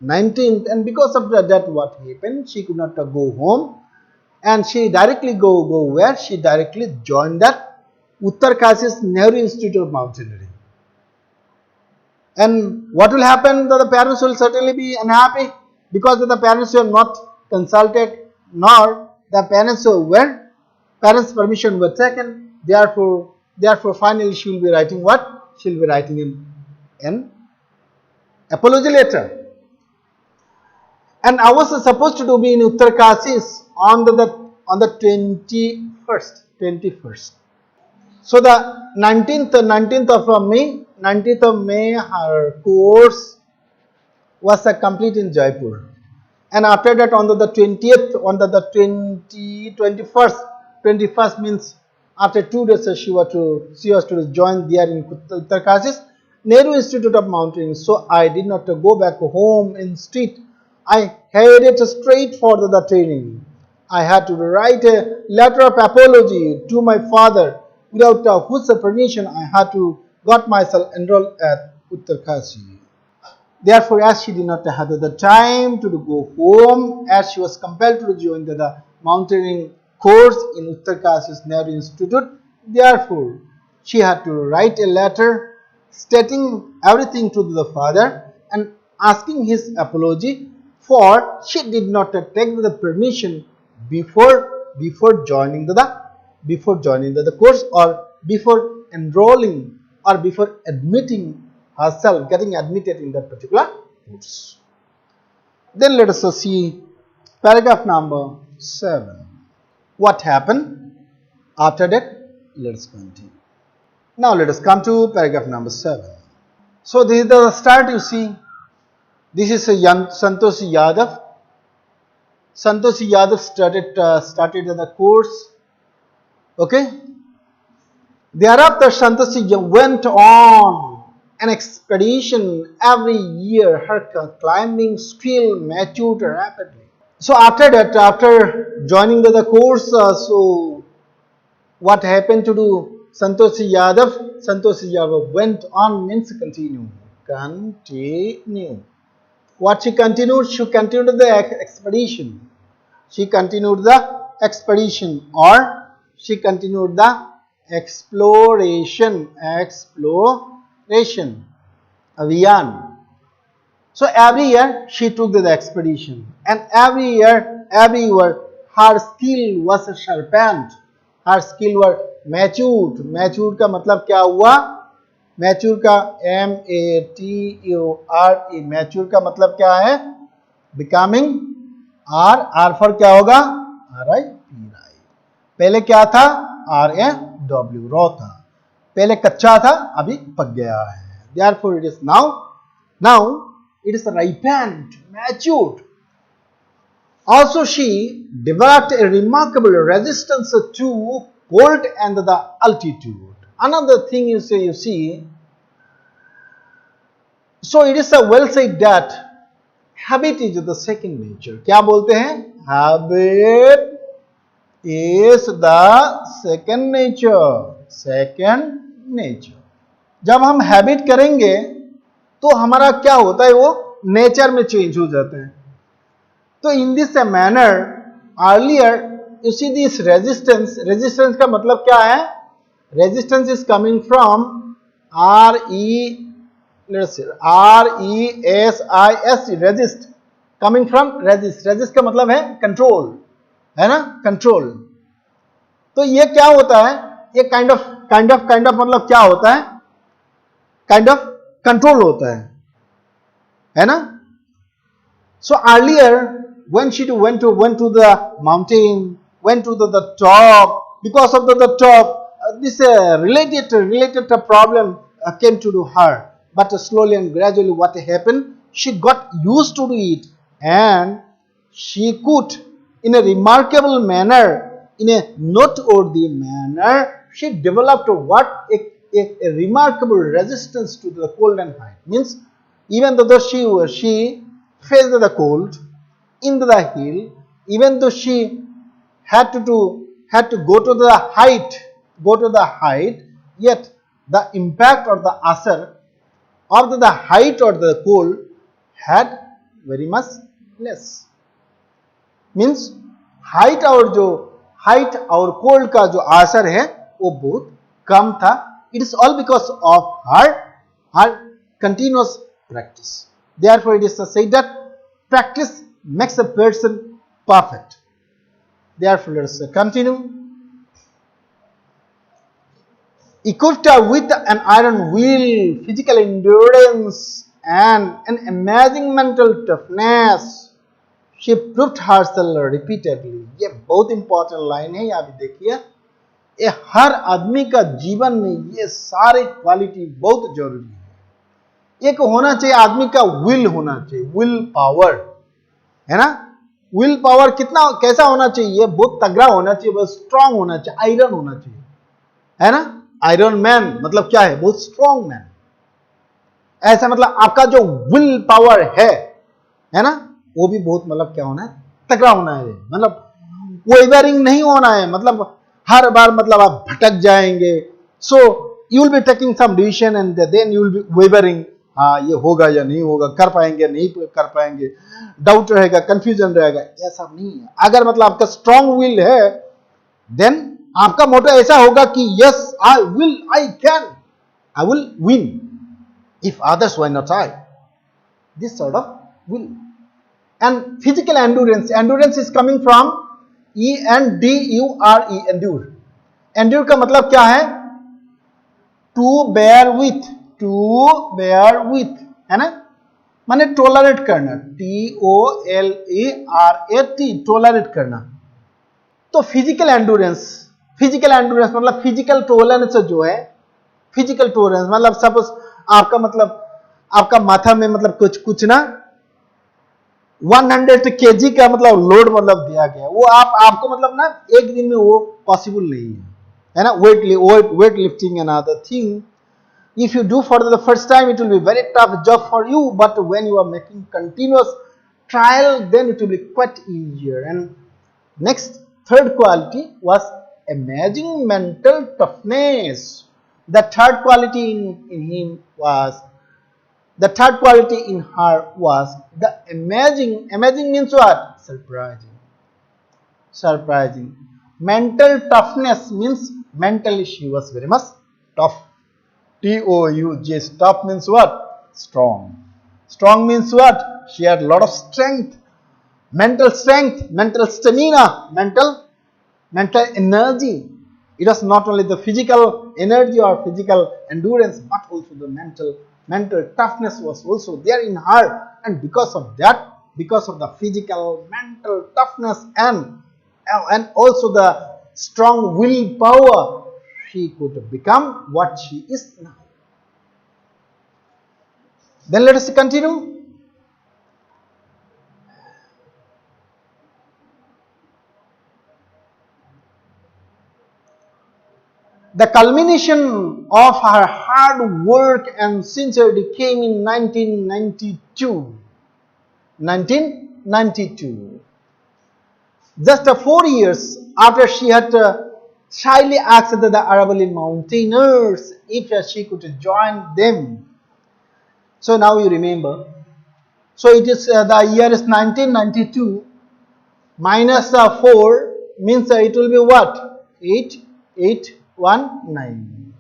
19th, and because of that what happened? She could not go home, and she directly go where? She directly joined that Uttarkashi's Nehru Institute of Mountaineering. And what will happen? The parents will certainly be unhappy, because the parents were not consulted, nor the parents' permission were taken. Therefore, finally she will be writing what? She will be writing an apology letter. And I was supposed to be in Uttarkashi on the 21st. So the 19th of May, her course was complete in Jaipur. And after that, on the 21st means after 2 days, she was to join there in Uttarkashi Nehru Institute of Mountaineering. So I did not go back home instead. I headed straight for the training. I had to write a letter of apology to my father, without whose permission I had to got myself enrolled at Uttarkashi. Therefore, as she did not have the time to go home, as she was compelled to join the mountaineering course in Uttarkashi's Nehru Institute, therefore she had to write a letter stating everything to the father and asking his apology, for she did not take the permission before joining the course, or before enrolling or before admitting herself, getting admitted in that particular course. Then let us see paragraph number 7. What happened after that? Let us continue. Now let us come to paragraph number 7. So this is the start, you see. This is Santoshi Yadav. Santoshi Yadav started the course. Okay. Thereafter, Santoshi went on an expedition every year. Her climbing skill matured rapidly. So after that, after joining the course, so what happened to do Santoshi Yadav? Santoshi Yadav went on means continue. Continue. What she continued? She continued the expedition. She continued the expedition, or she continued the exploration. Exploration. Abhiyan. So every year she took the expedition, and every year her skill was sharpened, her skill was matured. Matured का मतलब क्या हुआ? Mature का MATURE, mature का मतलब क्या है? Becoming. R for क्या होगा? RI. पहले क्या था? RAW, raw था. पहले कच्चा था, अभी पक गया है. Therefore it is now it is ripened, matured. Also she developed a remarkable resistance to cold and the altitude. Another thing you see, so it is a well said that habit is the second nature. क्या बोलते हैं? Habit is the second nature. Second nature. जब हम habit करेंगे तो हमारा क्या होता है, वो नेचर में चेंज हो जाते हैं. तो in this manner earlier you see this resistance. Resistance का मतलब क्या है? Resistance is coming from RESIST, resist. Coming from resist. Resist का मतलब है कंट्रोल, है ना, कंट्रोल. तो ये क्या होता है? ये काइंड ऑफ मतलब क्या होता है? काइंड ऑफ कंट्रोल होता है ना. So earlier when she went to the mountain, went to the top, because of the top, this related problem came to her. But slowly and gradually what happened? She got used to it, and she could, in a remarkable manner, in a noteworthy manner, she developed what a remarkable resistance to the cold and height. Means even though she faced the cold into the hill, even though she had to go to the height, yet the impact or the asar of the height or the cold had very much less. Means height और cold का जो असर है वो बहुत कम था. It is all because of her continuous practice. Therefore, it is said that practice makes a person perfect. Therefore, let us continue. Equipped with an iron will, physical endurance, and an amazing mental toughness, she proved herself repeatedly. ये बहुत important line है, यहाँ भी देखिए. ये हर आदमी का जीवन में ये सारे क्वालिटी बहुत जरूरी है. एक होना चाहिए आदमी का विल होना चाहिए, विल पावर, है ना. विल पावर कैसा होना चाहिए? बहुत तगड़ा होना चाहिए, बहुत स्ट्रांग होना चाहिए, आयरन होना चाहिए, है ना. आयरन मैन मतलब क्या है? बहुत स्ट्रांग मैन. ऐसा मतलब आपका जो विल पावर है ना, वो भी बहुत मतलब क्या होना है? तगड़ा होना है. मतलब वेवरिंग नहीं होना है. मतलब हर बार मतलब आप भटक जाएंगे. So you will be taking some decision and then you will be wavering. हाँ, ये होगा या नहीं होगा, कर पाएंगे नहीं कर पाएंगे, डाउट रहेगा, कंफ्यूजन रहेगा. ऐसा नहीं है. अगर मतलब आपका स्ट्रांग विल है, देन आपका मोटो ऐसा होगा कि yes I will win. If others why not I. This sort of will. And physical endurance is coming from ENDURE. Endure का मतलब क्या है? टू बेयर विथ, है ना, माने टॉलरेट करना, TOLERAT, टॉलरेट करना। तो फिजिकल एंडोरेंस मतलब फिजिकल टॉलरेंस जो है, फिजिकल टॉलरेंस मतलब सपोज आपका मतलब आपका माथा में मतलब कुछ ना 100 kg का मतलब लोड मतलब दिया गया, वो आपको मतलब ना एक दिन में वो पॉसिबल नहीं है ना। Weight lifting and other thing, if you do for the first time it will be very tough job for you, but when you are making continuous trial then it will be quite easier. And next, third quality was amazing mental toughness. The third quality in him was, the third quality in her was the amazing means what? Surprising. Mental toughness means mentally she was very much tough. TOUG, tough means what? Strong. Strong means what? She had a lot of strength, mental stamina, mental energy. It was not only the physical energy or physical endurance, but also the mental toughness was also there in her. And because of that, because of the physical, mental toughness and also the strong willpower, she could become what she is now. Then let us continue. The culmination of her hard work and sincerity came in 1992. 1992. Just 4 years after she had shyly asked the Aravalli mountaineers if she could join them. So now you remember. So it is the year is 1992 minus 4 means it will be what? 8819.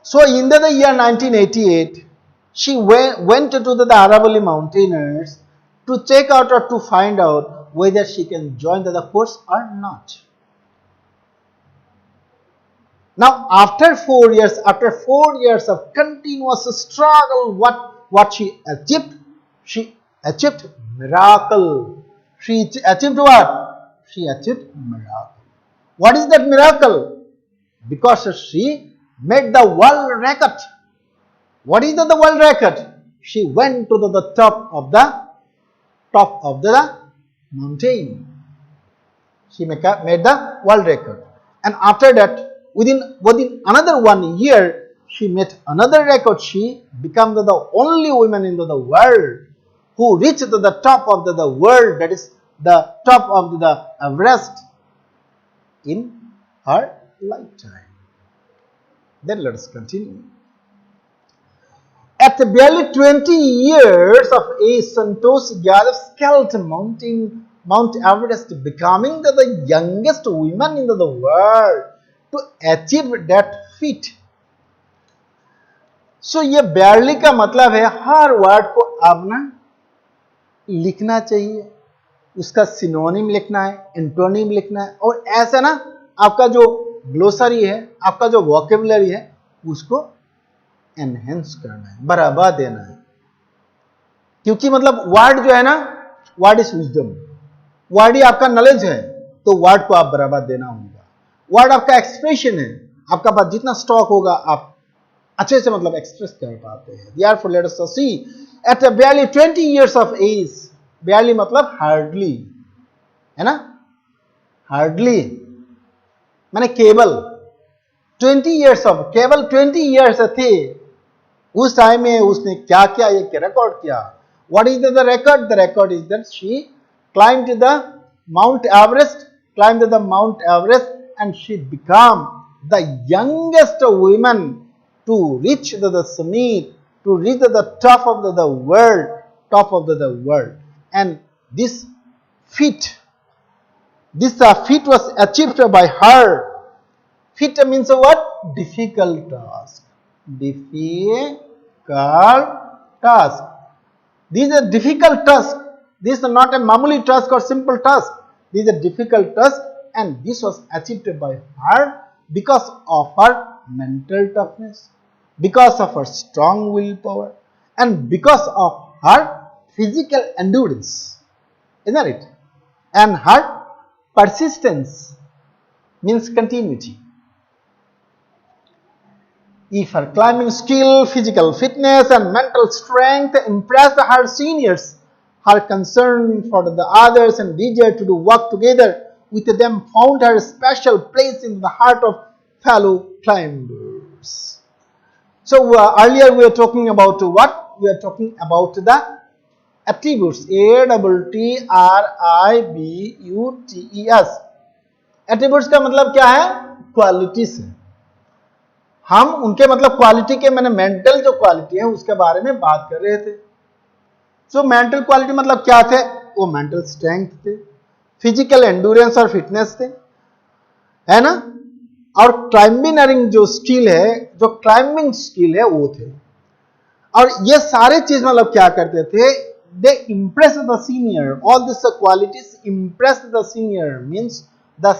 So in the year 1988, she went to the Aravalli mountaineers to check out or to find out whether she can join the course or not. Now after 4 years of continuous struggle, what she achieved? She achieved miracle. She achieved what? She achieved miracle. What is that miracle? Because she made the world record. What is the world record? She went to the top of the mountain. She made the world record. And after that, within another 1 year, she made another record. She became the only woman in the world who reached to the top of the world, that is the top of the Everest, in her lifetime. Then let us continue. At barely 20 years of age, Santoshi Yadav scaled Mount Everest, becoming the youngest woman in the world to achieve that feat. So ये barely का मतलब है हर word को अब ना लिखना चाहिए, उसका सिनोनिम लिखना है, एंटोनिम लिखना है, और ऐसा ना आपका जो ग्लोसरी है, आपका जो वोकेबुलरी है, उसको एनहेंस करना है, बढ़ावा देना है। क्योंकि मतलब वर्ड जो है ना, वर्ड इज विजडम, वर्ड ही आपका नॉलेज है, तो वर्ड को आप बढ़ावा देना होगा। वर्ड आपका एक्सप्रेशन है, आपका पास जितना स्टॉक होगा आप अच्छे से मतलब एक्सप्रेस कर पाते हैं। Therefore, let us see, at barely 20 years of age, barely मतलब हार्डली, है ना, हार्डली माने केवल 20 years of, केवल 20 years थे, उस टाइम में उसने क्या किया, ये रिकॉर्ड किया। What is the record? The record is that she climbed the Mount Everest, and she became the youngest woman to reach the summit, to reach the top of the world. And this feat was achieved by her. Feat means what? Difficult task. These are difficult tasks. This is not a mamuli task or simple task. These are difficult tasks, and this was achieved by her Because of her mental toughness, because of her strong willpower, and because of her physical endurance. Isn't it? And her persistence means continuity. If her climbing skill, physical fitness, and mental strength impressed her seniors, her concern for the others and desire to do work together with them found her special place in the heart of fellow climbers. So earlier we were talking about what? We are talking about the attributes. ATTRIBUTES. Attributes का मतलब क्या है? Qualities है. हम उनके मतलब quality के मैंने मेंटल जो क्वालिटी है उसके बारे में बात कर रहे थे. सो मेंटल क्वालिटी मतलब क्या थे? वो मेंटल स्ट्रेंथ थे, फिजिकल एंडोरेंस और फिटनेस थे, है ना. और क्लाइंबिंग जो स्किल है, जो क्लाइंबिंग स्किल है वो थे. और ये सारे चीज मतलब क्या करते थे? They impress the senior. All this qualities impress the senior means the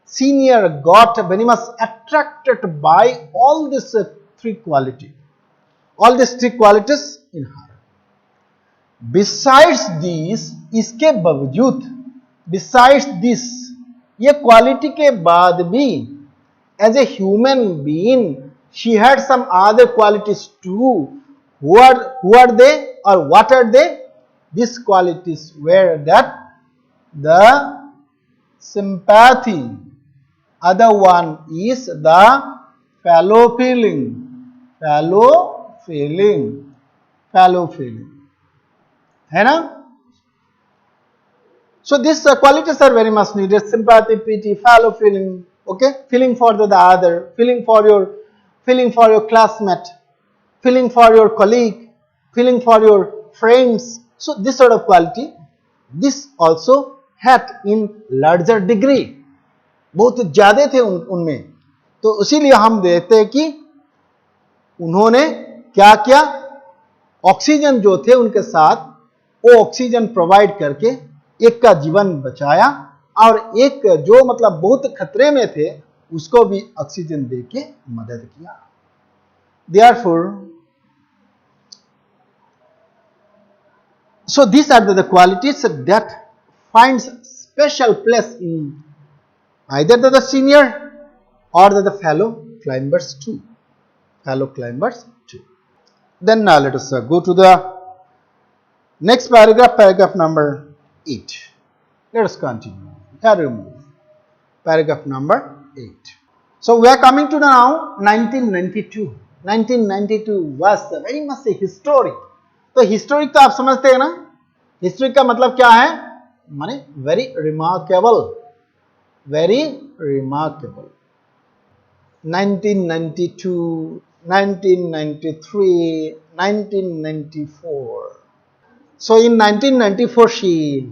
senior got very much attracted by all these three qualities in her. Besides this, इसके बावजूद, besides this, ये क्वालिटी के बाद भी as a human being she had some other qualities too. Who are they or what are they? These qualities were that the sympathy, other one is the fellow feeling, है ना. So these qualities are very much needed: sympathy, pity, fellow feeling. Okay, feeling for the other, feeling for your classmate, feeling for your colleague, feeling for your friends. So this sort of quality, this also had in larger degree. बहुत ज्यादा थे उनमें. तो इसीलिए हम देखते हैं कि उन्होंने क्या किया? ऑक्सीजन जो थे उनके साथ, वो ऑक्सीजन प्रोवाइड करके एक का जीवन बचाया और एक जो मतलब बहुत खतरे में थे उसको भी ऑक्सीजन देके मदद किया. Therefore, so these are the qualities that finds special place in either the senior or the fellow climbers too. Then now let us go to the next paragraph, paragraph number 8. Let us continue. Here we move. Paragraph number 8. So we are coming to now 1992. 1992 was very much a historic. तो historic तो आप समझते हैं ना. Historic का मतलब क्या है? माने very remarkable. 1992, 1993, 1994. So in 1994 she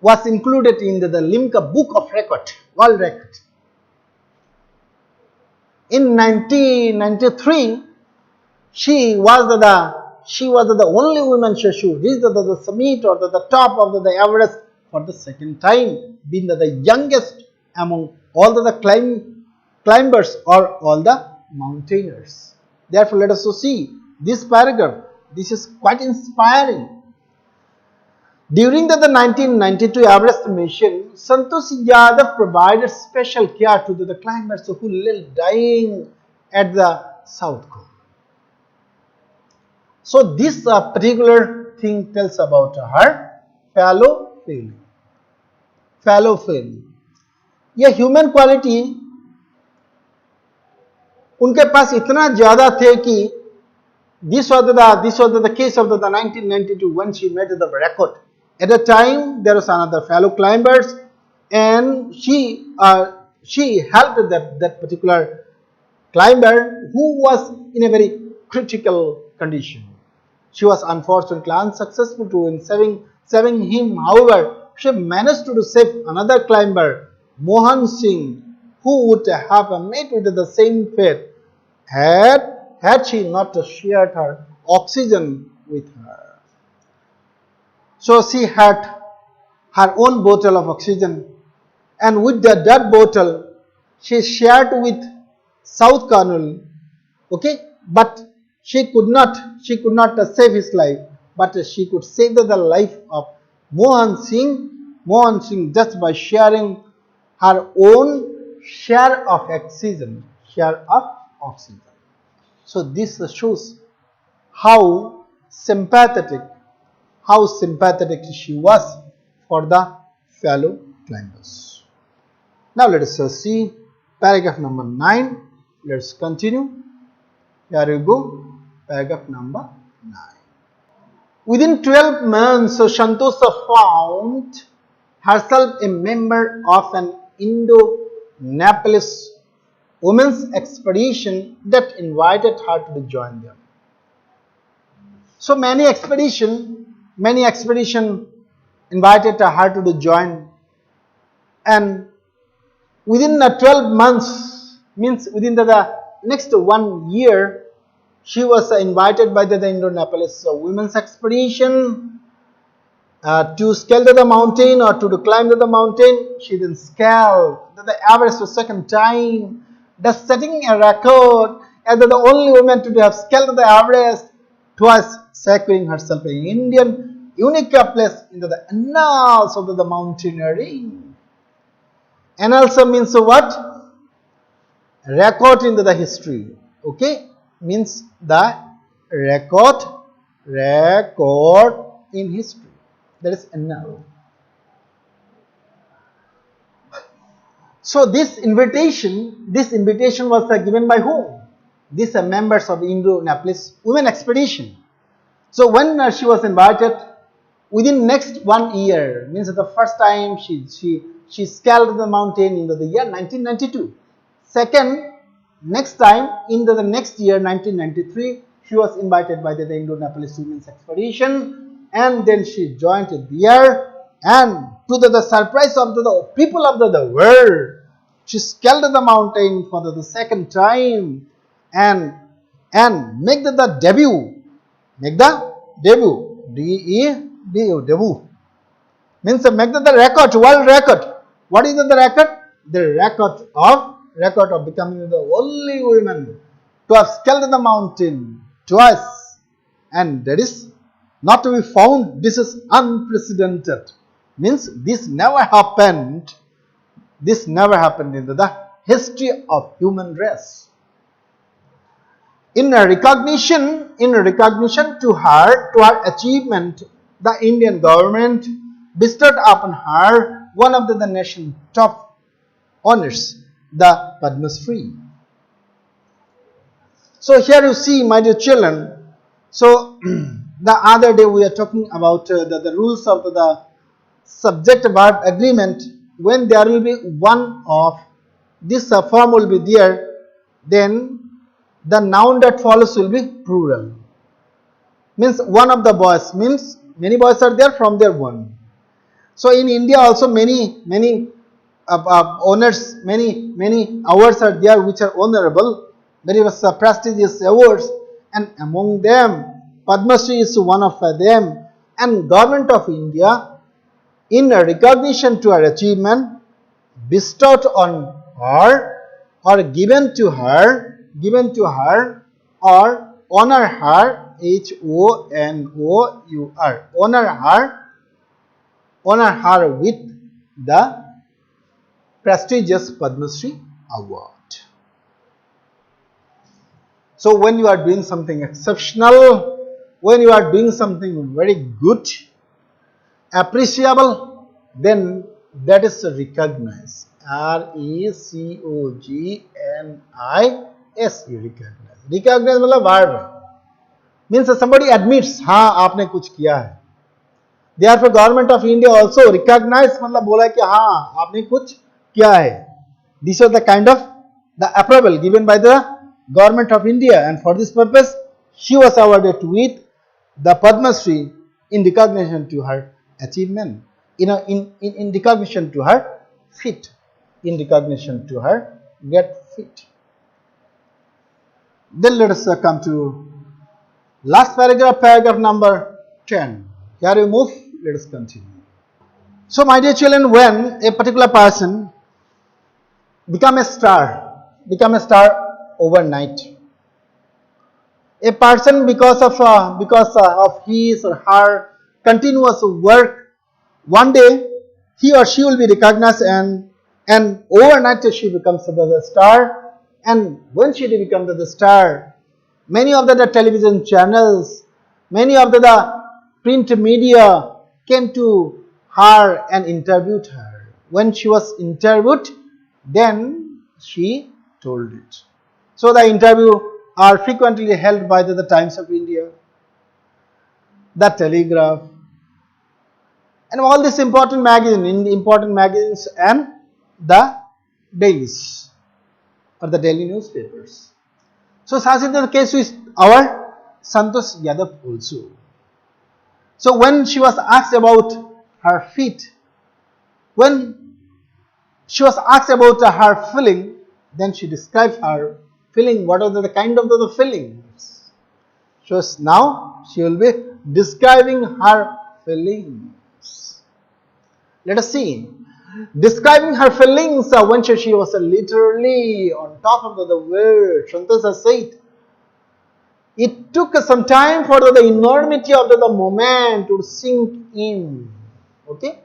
was included in the Limca Book of Record, World Record. In 1993 she was the only woman who reached the summit or the top of the Everest for the second time, being the youngest among all the climbers or all the mountaineers. Therefore, let us see this paragraph. This is quite inspiring. During the 1992 Everest mission, Santoshi Yadav provided special care to the climbers who lay dying at the South Pole. So this particular thing tells about her fellow feeling. ये human quality उनके पास इतना ज्यादा थे कि this was the case of the 1992 when she made the record. At the time there was another fellow climbers and she helped that particular climber who was in a very critical condition. She was unfortunately unsuccessful in saving him. However, she managed to save another climber, Mohan Singh, who would have met with the same fate had she not shared her oxygen with her. So she had her own bottle of oxygen and with the dirt bottle she shared with South Colonel, okay, but she could not save his life, but she could save the life of Mohan Singh just by sharing her own share of oxygen. So this shows how sympathetic she was for the fellow climbers. Now let us see paragraph number 9. Let's continue. Here you go, paragraph number 9. Within 12 months, Santoshi found herself a member of an Indo-Nepalese women's expedition that invited her to join them. So many expedition invited her to join, and within the 12 months, means within the next 1 year, she was invited by the Indo-Nepalese women's expedition to scale the mountain or to climb the mountain. She then scaled the Everest the second time, thus setting a record as the only woman to have scaled the Everest, twice securing herself an Indian unique place in the annals of the mountaineering. Annals means what? Record into the history. Okay, means the record in history. That is annal. So this invitation was given by whom? These are members of the Indo-Nepalese women expedition. So when she was invited, within next 1 year, means the first time she scaled the mountain in the year 1992. Second, next time in the next year 1993, she was invited by the Indo-Nepalese women's expedition, and then she joined there. And to the surprise of the people of the world, she scaled the mountain for the second time and make the debut. Make the debut. Debut. Means make the record, world record. What is the record? The record of becoming the only woman to have scaled the mountain twice. And that is not to be found. This is unprecedented. Means this never happened. This never happened in the history of human race. In recognition to her achievement, the Indian government bestowed upon her one of the nation's top honors, the Padma Shri. So here you see, my dear children, so the other day we are talking about the rules of the subject-verb agreement. When there will be one of this form will be there, then the noun that follows will be plural. Means one of the boys, means many boys are there, from their one. So in India also many honors, many awards are there which are honorable, very prestigious awards, and among them Padma Shri is one of them. And Government of India, in recognition to her achievement, bestowed on her or given to her or honor her, honor her with the prestigious Padma Shri award. So when you are doing something exceptional, when you are doing something very good, appreciable, then that is recognized. RECOGNISE. Recognize मतलब verb, means somebody admits, हाँ आपने कुछ किया है. Therefore Government of India also recognize मतलब बोला कि हाँ आपने कुछ किया है. This was the kind of the approval given by the Government of India, and for this purpose she was awarded with the Padma Shri in recognition to her achievement, in recognition to her feat, in recognition to her great feat. Then let us come to last paragraph, paragraph number 10. Here we move, let us continue. So my dear children, when a particular person become a star overnight, a person because of his or her continuous work, one day he or she will be recognized, and overnight she becomes the star. And when she becomes the star, many of the television channels, many of the print media came to her and interviewed her. When she was interviewed, then she told it. So the interview are frequently held by the Times of India, the Telegraph, and all these important magazines and the dailies or the daily newspapers. So such is the case with our Santosh Yadav also. So when she was asked about her feet, when she was asked about her feeling, then she described her feeling. What are the kind of the feelings? So now she will be describing her feelings. Let us see. Describing her feelings when she was literally on top of the world. Santosh said, it took some time for the enormity of the moment to sink in. Okay?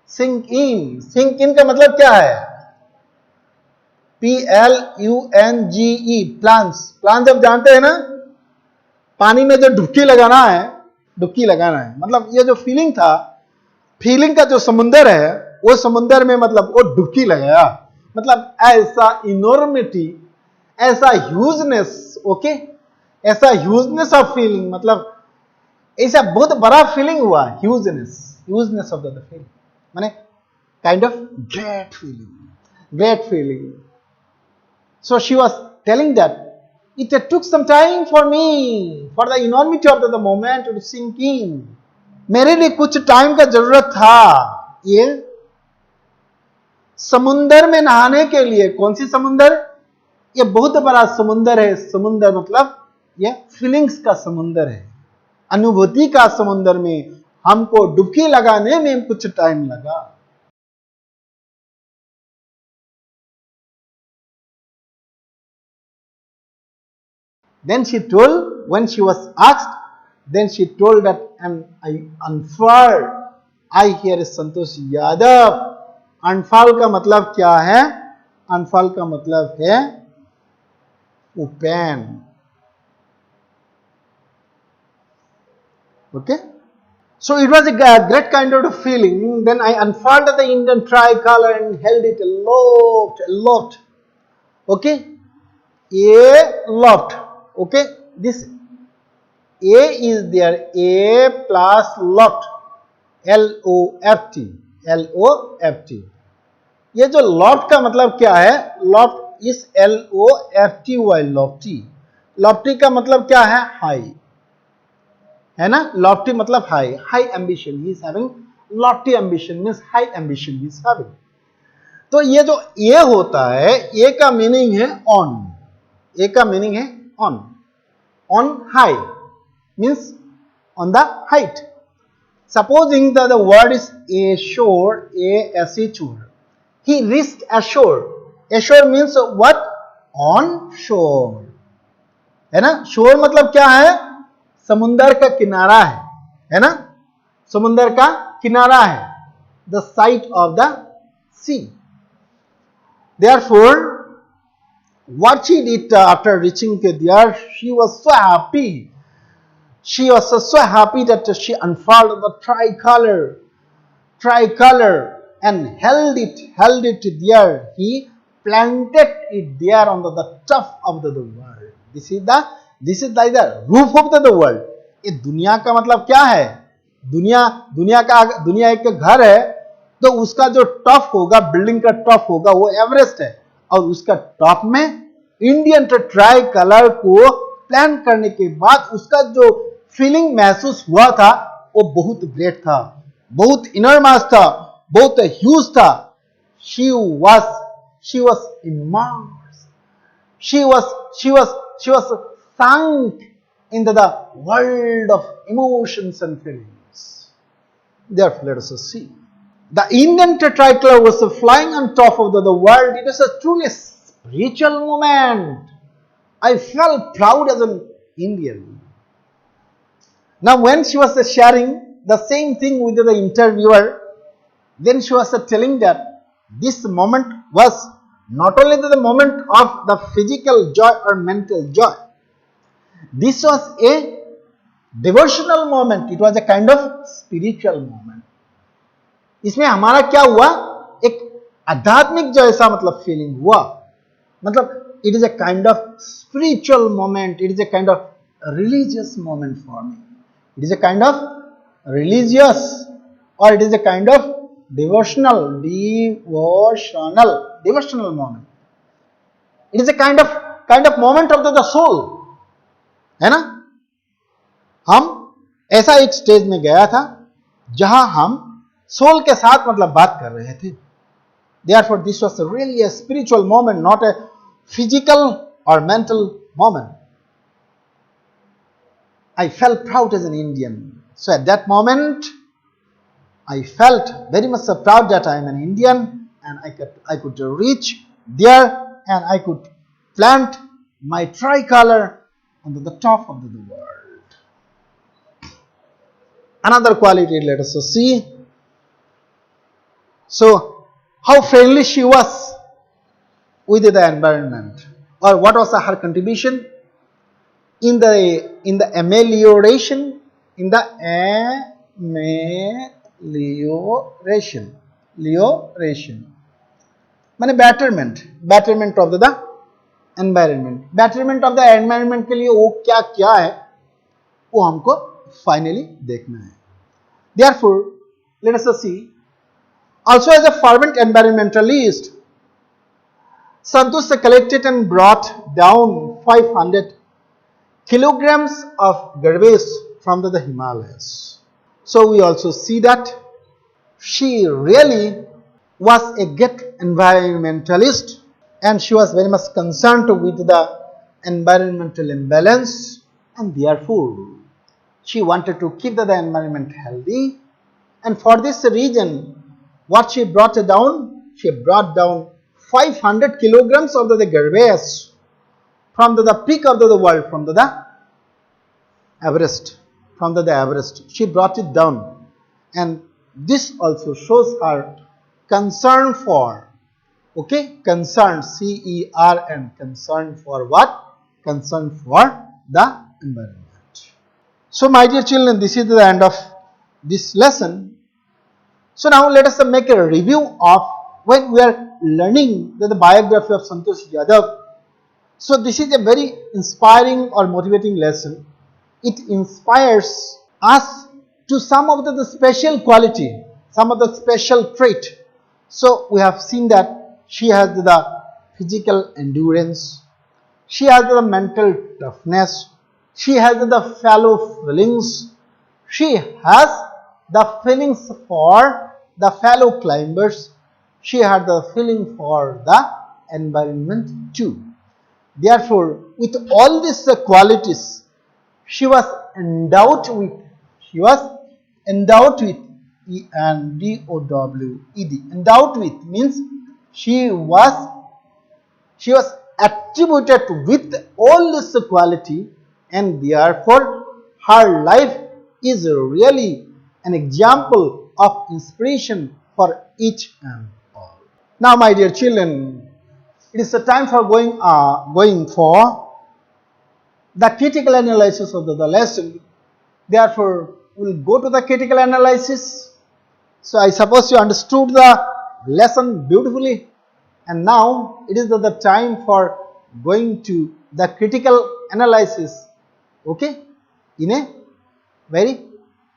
Sink in. Sink in का मतलब क्या है? PLUNGE, plants. Plants जब जानते हैं ना, पानी में जो डुबकी लगाना है, मतलब ये जो फीलिंग था, फीलिंग का जो समुंदर है, वो समुंदर में मतलब वो डुबकी लगाया, मतलब ऐसा इनॉर्मिटी, ऐसा ह्यूजनेस, ओके, ऐसा ह्यूजनेस ऑफ फीलिंग, मतलब ऐसा बहुत बड़ा फीलिंग हुआ, ह्यूजनेस ऑफ द फीलिंग, माने kind of great feeling. So she was telling that it took some time for me, for the enormity of the moment to sink in. मेरे लिए कुछ टाइम का जरूरत था ये समुंदर में नहाने के लिए. कौन सी समुंदर? ये बहुत बड़ा समुंदर है. समुंदर मतलब ये फीलिंग्स का समुंदर है, अनुभूति का समुंदर में हमको डुबकी लगाने में कुछ टाइम लगा. Then she told, when she was asked, then she told that I unfurled. I here is Santosh Yadav. अनफॉल का मतलब क्या है? अनफॉल का मतलब है open. Okay? So it was a great kind of feeling. Then I unfurled the Indian tricolor and held it aloft. Okay? Aloft. Okay, this A is there, A plus loft, L-O-F-T. ये जो loft का मतलब क्या है? Loft is L-O-F-T-Y, lofty. Lofty का मतलब क्या है? High, है ना? Lofty मतलब high ambition. He is having lofty ambition, means high ambition he is having. तो ये जो A होता है, A का मीनिंग है on. A का मीनिंग है on high, means on the height. Supposing that the word is ashore, A-S-H-O-R, he reached ashore. Ashore means what? On shore, है ना? shore मतलब क्या है? समुंदर का किनारा है ना? समुंदर का किनारा है, the site of the sea. Therefore what she did after reaching there, she was so happy. She was so happy that she unfurled the tricolor and held it there. He planted it there on the top of the world. This is the roof of the world. ये दुनिया का मतलब क्या है? दुनिया एक घर है, तो उसका जो टॉप होगा, बिल्डिंग का टॉप होगा, वो एवरेस्ट है, और उसका टॉप में इंडियन ट्राई कलर को प्लान करने के बाद उसका जो फीलिंग महसूस हुआ था, वो बहुत ग्रेट था, बहुत इनरमास था, बहुत ह्यूज था. she was immersed. She was sunk into the world of emotions and feelings. Therefore, let us see. The Indian tetricolour was flying on top of the world. It was a truly spiritual moment. I felt proud as an Indian. Now when she was sharing the same thing with the interviewer, then she was telling that this moment was not only the moment of the physical joy or mental joy. This was a devotional moment. It was a kind of spiritual moment. इसमें हमारा क्या हुआ, एक आध्यात्मिक जैसा मतलब feeling हुआ, मतलब it is a kind of spiritual moment, it is a kind of religious moment for me, it is a kind of religious or it is a kind of devotional moment, it is a kind of moment of the soul, है ना. हम ऐसा एक stage में गया था जहां हम सोल के साथ मतलब बात कर रहे थे. Therefore, this was really a spiritual moment, not a physical or mental moment. I felt proud as an Indian. So at that moment, I felt very much proud that I am an Indian and I could reach there and I could plant my tricolour on the top of the world. Another quality, let us see. So, how friendly she was with the environment, or what was her contribution in the amelioration, माने betterment of the environment. Betterment of the environment के लिए वो क्या है वो हमको finally देखना है. Therefore, let us see. Also, as a fervent environmentalist, Santosh collected and brought down 500 kilograms of garbage from the Himalayas. So we also see that she really was a great environmentalist and she was very much concerned with the environmental imbalance, and therefore she wanted to keep the environment healthy, and for this reason what she brought down? She brought down 500 kilograms of the garbage from the peak of the world, from the Everest, she brought it down, and this also shows her concern for, concern, CERN, concern for what? Concern for the environment. So my dear children, this is the end of this lesson. So now let us make a review of when we are learning the biography of Santoshi Yadav. So this is a very inspiring or motivating lesson. It inspires us to some of the special quality, some of the special trait. So we have seen that she has the physical endurance, she has the mental toughness, she has the fellow feelings, she has the feelings for the fellow climbers, she had the feeling for the environment too. Therefore, with all these qualities, she was endowed with E-N-D-O-W-E-D. Endowed with means she was attributed with all this quality, and therefore her life is really an example of inspiration for each and all. Now, my dear children, it is a time for going for the critical analysis of the lesson. Therefore, we will go to the critical analysis. So I suppose you understood the lesson beautifully, and now it is the time for going to the critical analysis, in a very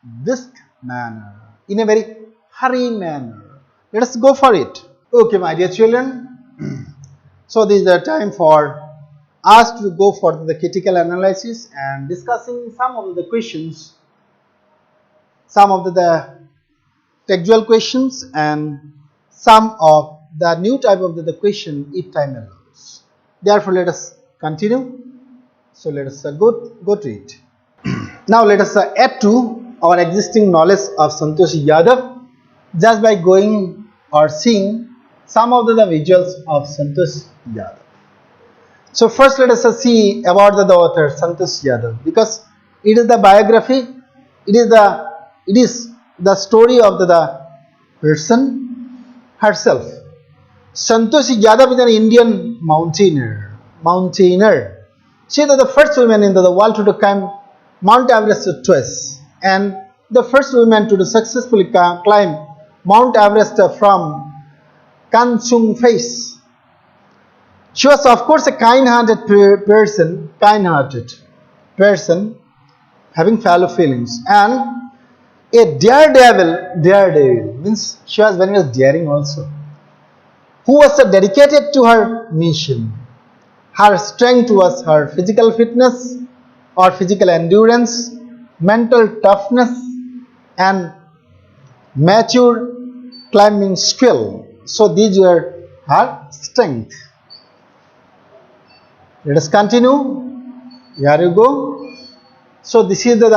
brisk manner, in a very hurry manner. Let us go for it. Okay, my dear children. So this is the time for us to go for the critical analysis and discussing some of the questions, some of the textual questions, and some of the new type of the question if time allows. Therefore, let us continue. So let us go to it. Now let us add to our existing knowledge of Santoshi Yadav. just by going or seeing some of the visuals of Santosh Yadav. So first let us see about the author Santosh Yadav, because it is the biography, it is the story of the person herself. Santoshi Yadav is an Indian mountaineer. She is the first woman in the world to climb Mount Everest twice, and the first woman to successfully climb Mount Everest from Kanchung face. She was, of course, a kind-hearted person, having fellow feelings, and a daredevil means she was very much daring also, who was dedicated to her mission. Her strength was her physical fitness or physical endurance, mental toughness, and mature climbing skill. So these were her strength. Let us continue. Here you go. So this is the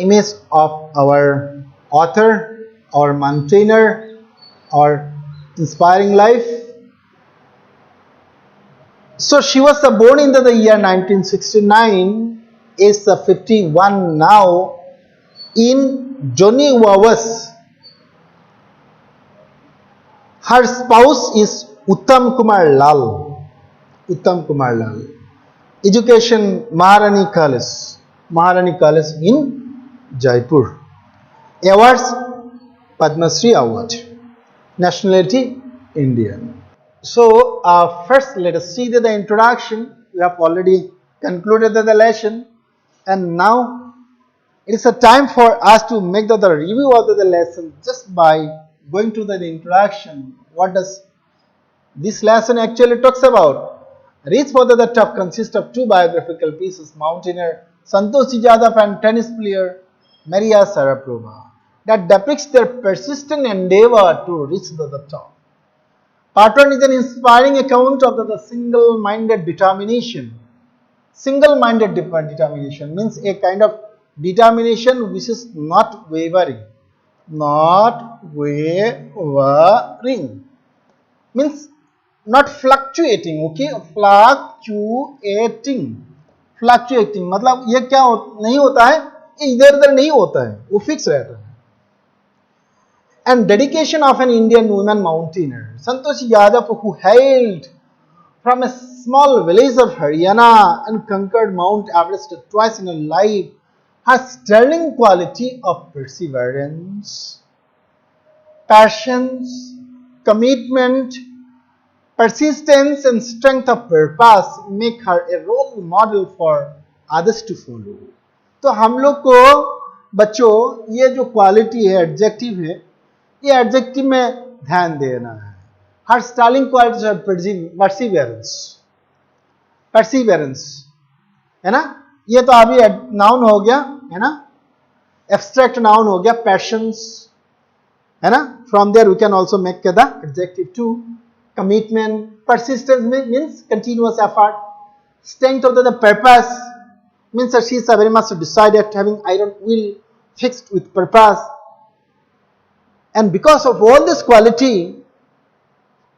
image of our author, our maintainer, our inspiring life. So she was born in the year 1969, is 51 now, in Johnny Wawas. Her spouse is Uttam Kumar Lal. Education Maharani College in Jaipur. Awards Padma Shri Award. Nationality Indian. So first let us see the introduction. We have already concluded the lesson, and now it is a time for us to make the review of the lesson just by going to the introduction. What does this lesson actually talks about? Reach for the Top consists of two biographical pieces, mountaineer Santoshi Yadav and tennis player Maria Sharapova, that depicts their persistent endeavor to reach the top. Part 1 is an inspiring account of the single-minded determination. Single-minded determination means a kind of determination which is not wavering. Means not fluctuating, okay? Fluctuating मतलब ये क्या नहीं होता है, इधर उधर नहीं होता है, वो फिक्स रहता है. And dedication of an Indian woman mountaineer, Santoshi Yadav, who hailed from a small village of Haryana and conquered Mount Everest twice in her life, has sterling quality of perseverance, passions, commitment, persistence, and strength of purpose make her a role model for others to follow. तो हम लोग को बच्चों ये जो quality है, adjective है, ये एडजेक्टिव में ध्यान देना है. हर स्टाइलिंग क्वालिटी है परसिवियरेंस है ना. ये तो अभी नाउन हो गया है ना, एब्स्ट्रैक्ट नाउन हो गया, पैशंस है ना. From there we can also make the adjective too. Commitment, persistence means continuous effort. Strength of the purpose means that she is very much decided, having iron will fixed with purpose. And because of all this quality,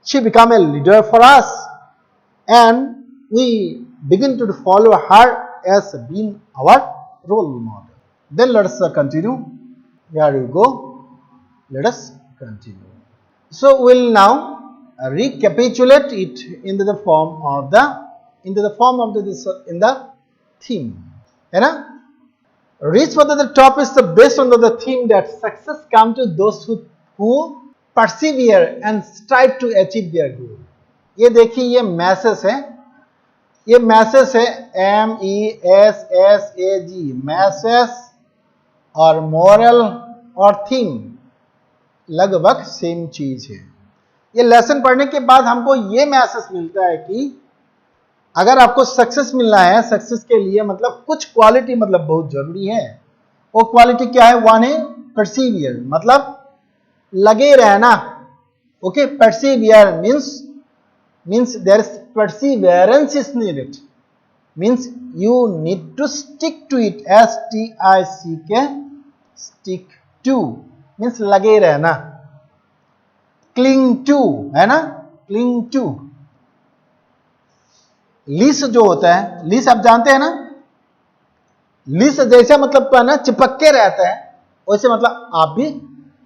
she became a leader for us, and we begin to follow her as being our role model. Then let us continue. Here you go. Let us continue. So we will now recapitulate it into the form of the theme. है ना? Reach for the top is the based on the theme that success comes to those who persevere and strive to achieve their goal. ये देखिए ये message है MESSAG, message और moral और theme लगभग same चीज है. ये लेसन पढ़ने के बाद हमको ये मैसेज मिलता है कि अगर आपको सक्सेस मिलना है, सक्सेस के लिए मतलब कुछ क्वालिटी मतलब बहुत जरूरी है. वो क्वालिटी क्या है? वन है परसिवियर, मतलब लगे रहना. Okay, persevere means there is perseverance is needed, means you need to stick to it, STICK, stick to. Means लगे रहना, क्लिंग टू है ना, क्लिंग टू। लीस जो होता है, लीस आप जानते हैं ना, लीस जैसे मतलब क्या ना चिपक के रहता है, वैसे मतलब आप भी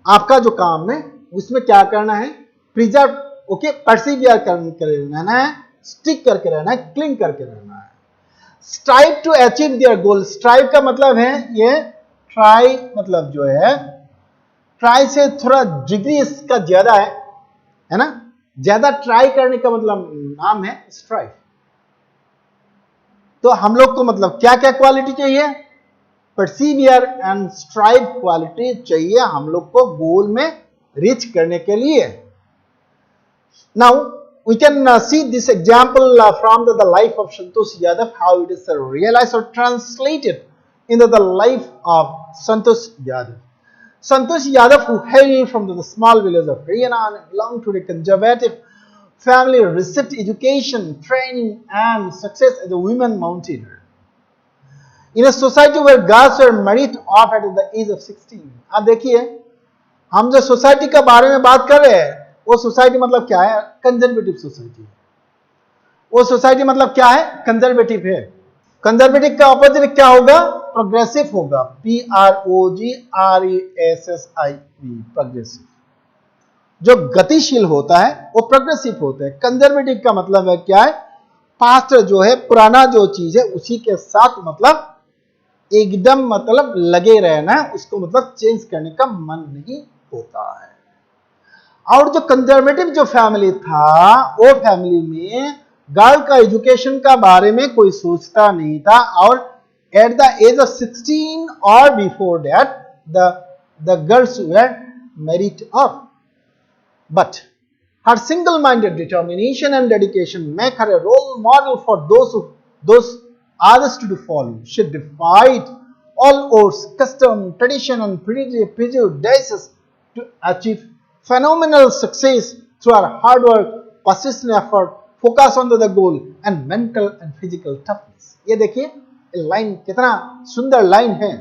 आपका जो काम है उसमें क्या करना है, प्रिजर्व, ओके, परसिवियर करके रहना है, स्टिक करके रहना है, क्लिंग करके रहना है। Strive to achieve their goal, strive का मतलब है ये, ट्राई मतलब जो है, ट्राई से थोड़ा डिग्री इसका ज्यादा है ना, ज्यादा ट्राई करने का मतलब नाम है स्ट्राइव। तो हम लोग को मतलब क्या क्या क्वालिटी चाहिए, परसिवियर एंड स्ट्राइव क्वालिटी चाहिए हम लोग को गोल में रीच करने के लिए। Now we can see this example from the life of Santoshi Yadav, how it is realized or translated into the life of Santoshi Yadav. Santoshi Yadav, who hailed from the small village of Haryana and belonged to the conservative family, received education, training and success as a women mountaineer in a society where girls were married off at the age of 16. आप देखिए, हम जो society के बारे में बात कर रहे हैं, वो सोसाइटी मतलब क्या है, कंजर्वेटिव सोसाइटी है। वो सोसाइटी मतलब क्या है, कंजर्वेटिव है। कंजर्वेटिव का ऑपोजिट क्या होगा, प्रोग्रेसिव होगा, PROGRESSIV, प्रोग्रेसिव। जो गतिशील होता है वो प्रोग्रेसिव होता है। कंजर्वेटिव का मतलब है क्या है, पास्ट जो है, पुराना जो चीज है उसी के साथ मतलब एकदम मतलब लगे रहना, उसको मतलब चेंज करने का मन नहीं होता है। और जो कंजर्वेटिव जो फैमिली था, वो फैमिली में गर्ल का एजुकेशन का बारे में कोई सोचता नहीं था, और एट द एज ऑफ 16 और before that the girls were married of. But her single-minded determination and dedication make her a role model for those others to follow. She defied all odds, custom, tradition, and prejudices to achieve phenomenal success through her hard work, persistent effort, focus on the goal, and mental and physical toughness. ये देखिए line कितना सुंदर line है।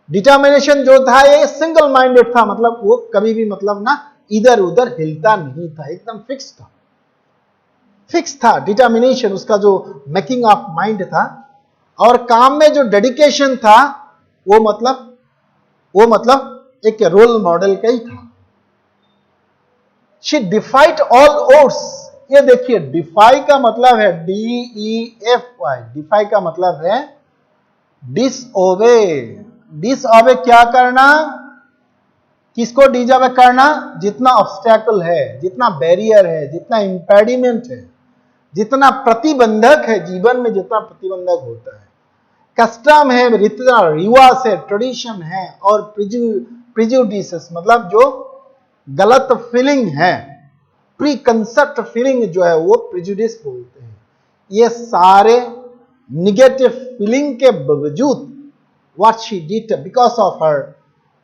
Determination जो था ये single minded था, मतलब वो कभी भी मतलब ना इधर उधर हिलता नहीं था, एकदम फिक्स था डिटर्मिनेशन, उसका जो मेकिंग ऑफ माइंड था। और काम में जो डेडिकेशन था वो मतलब एक रोल मॉडल का ही था। शी डिफाइड ऑल ओड्स, ये देखिए डिफाई का मतलब है DEFY, डिफाई का मतलब है डिसओबे। डिसओबे क्या करना, किसको डिसओबे करना, जितना ऑब्स्टैकल है, जितना बैरियर है, जितना इंपेडिमेंट है, जितना प्रतिबंधक है जीवन में, जितना प्रतिबंधक होता है, कस्टम है, जितना रिवाज है, ट्रेडिशन है, और प्रिजुडिसेस मतलब जो गलत फीलिंग है, प्री कंसेप्ट फीलिंग जो है वो प्रिजुडिस बोलते हैं। ये सारे निगेटिव फीलिंग के बावजूद what she did because of her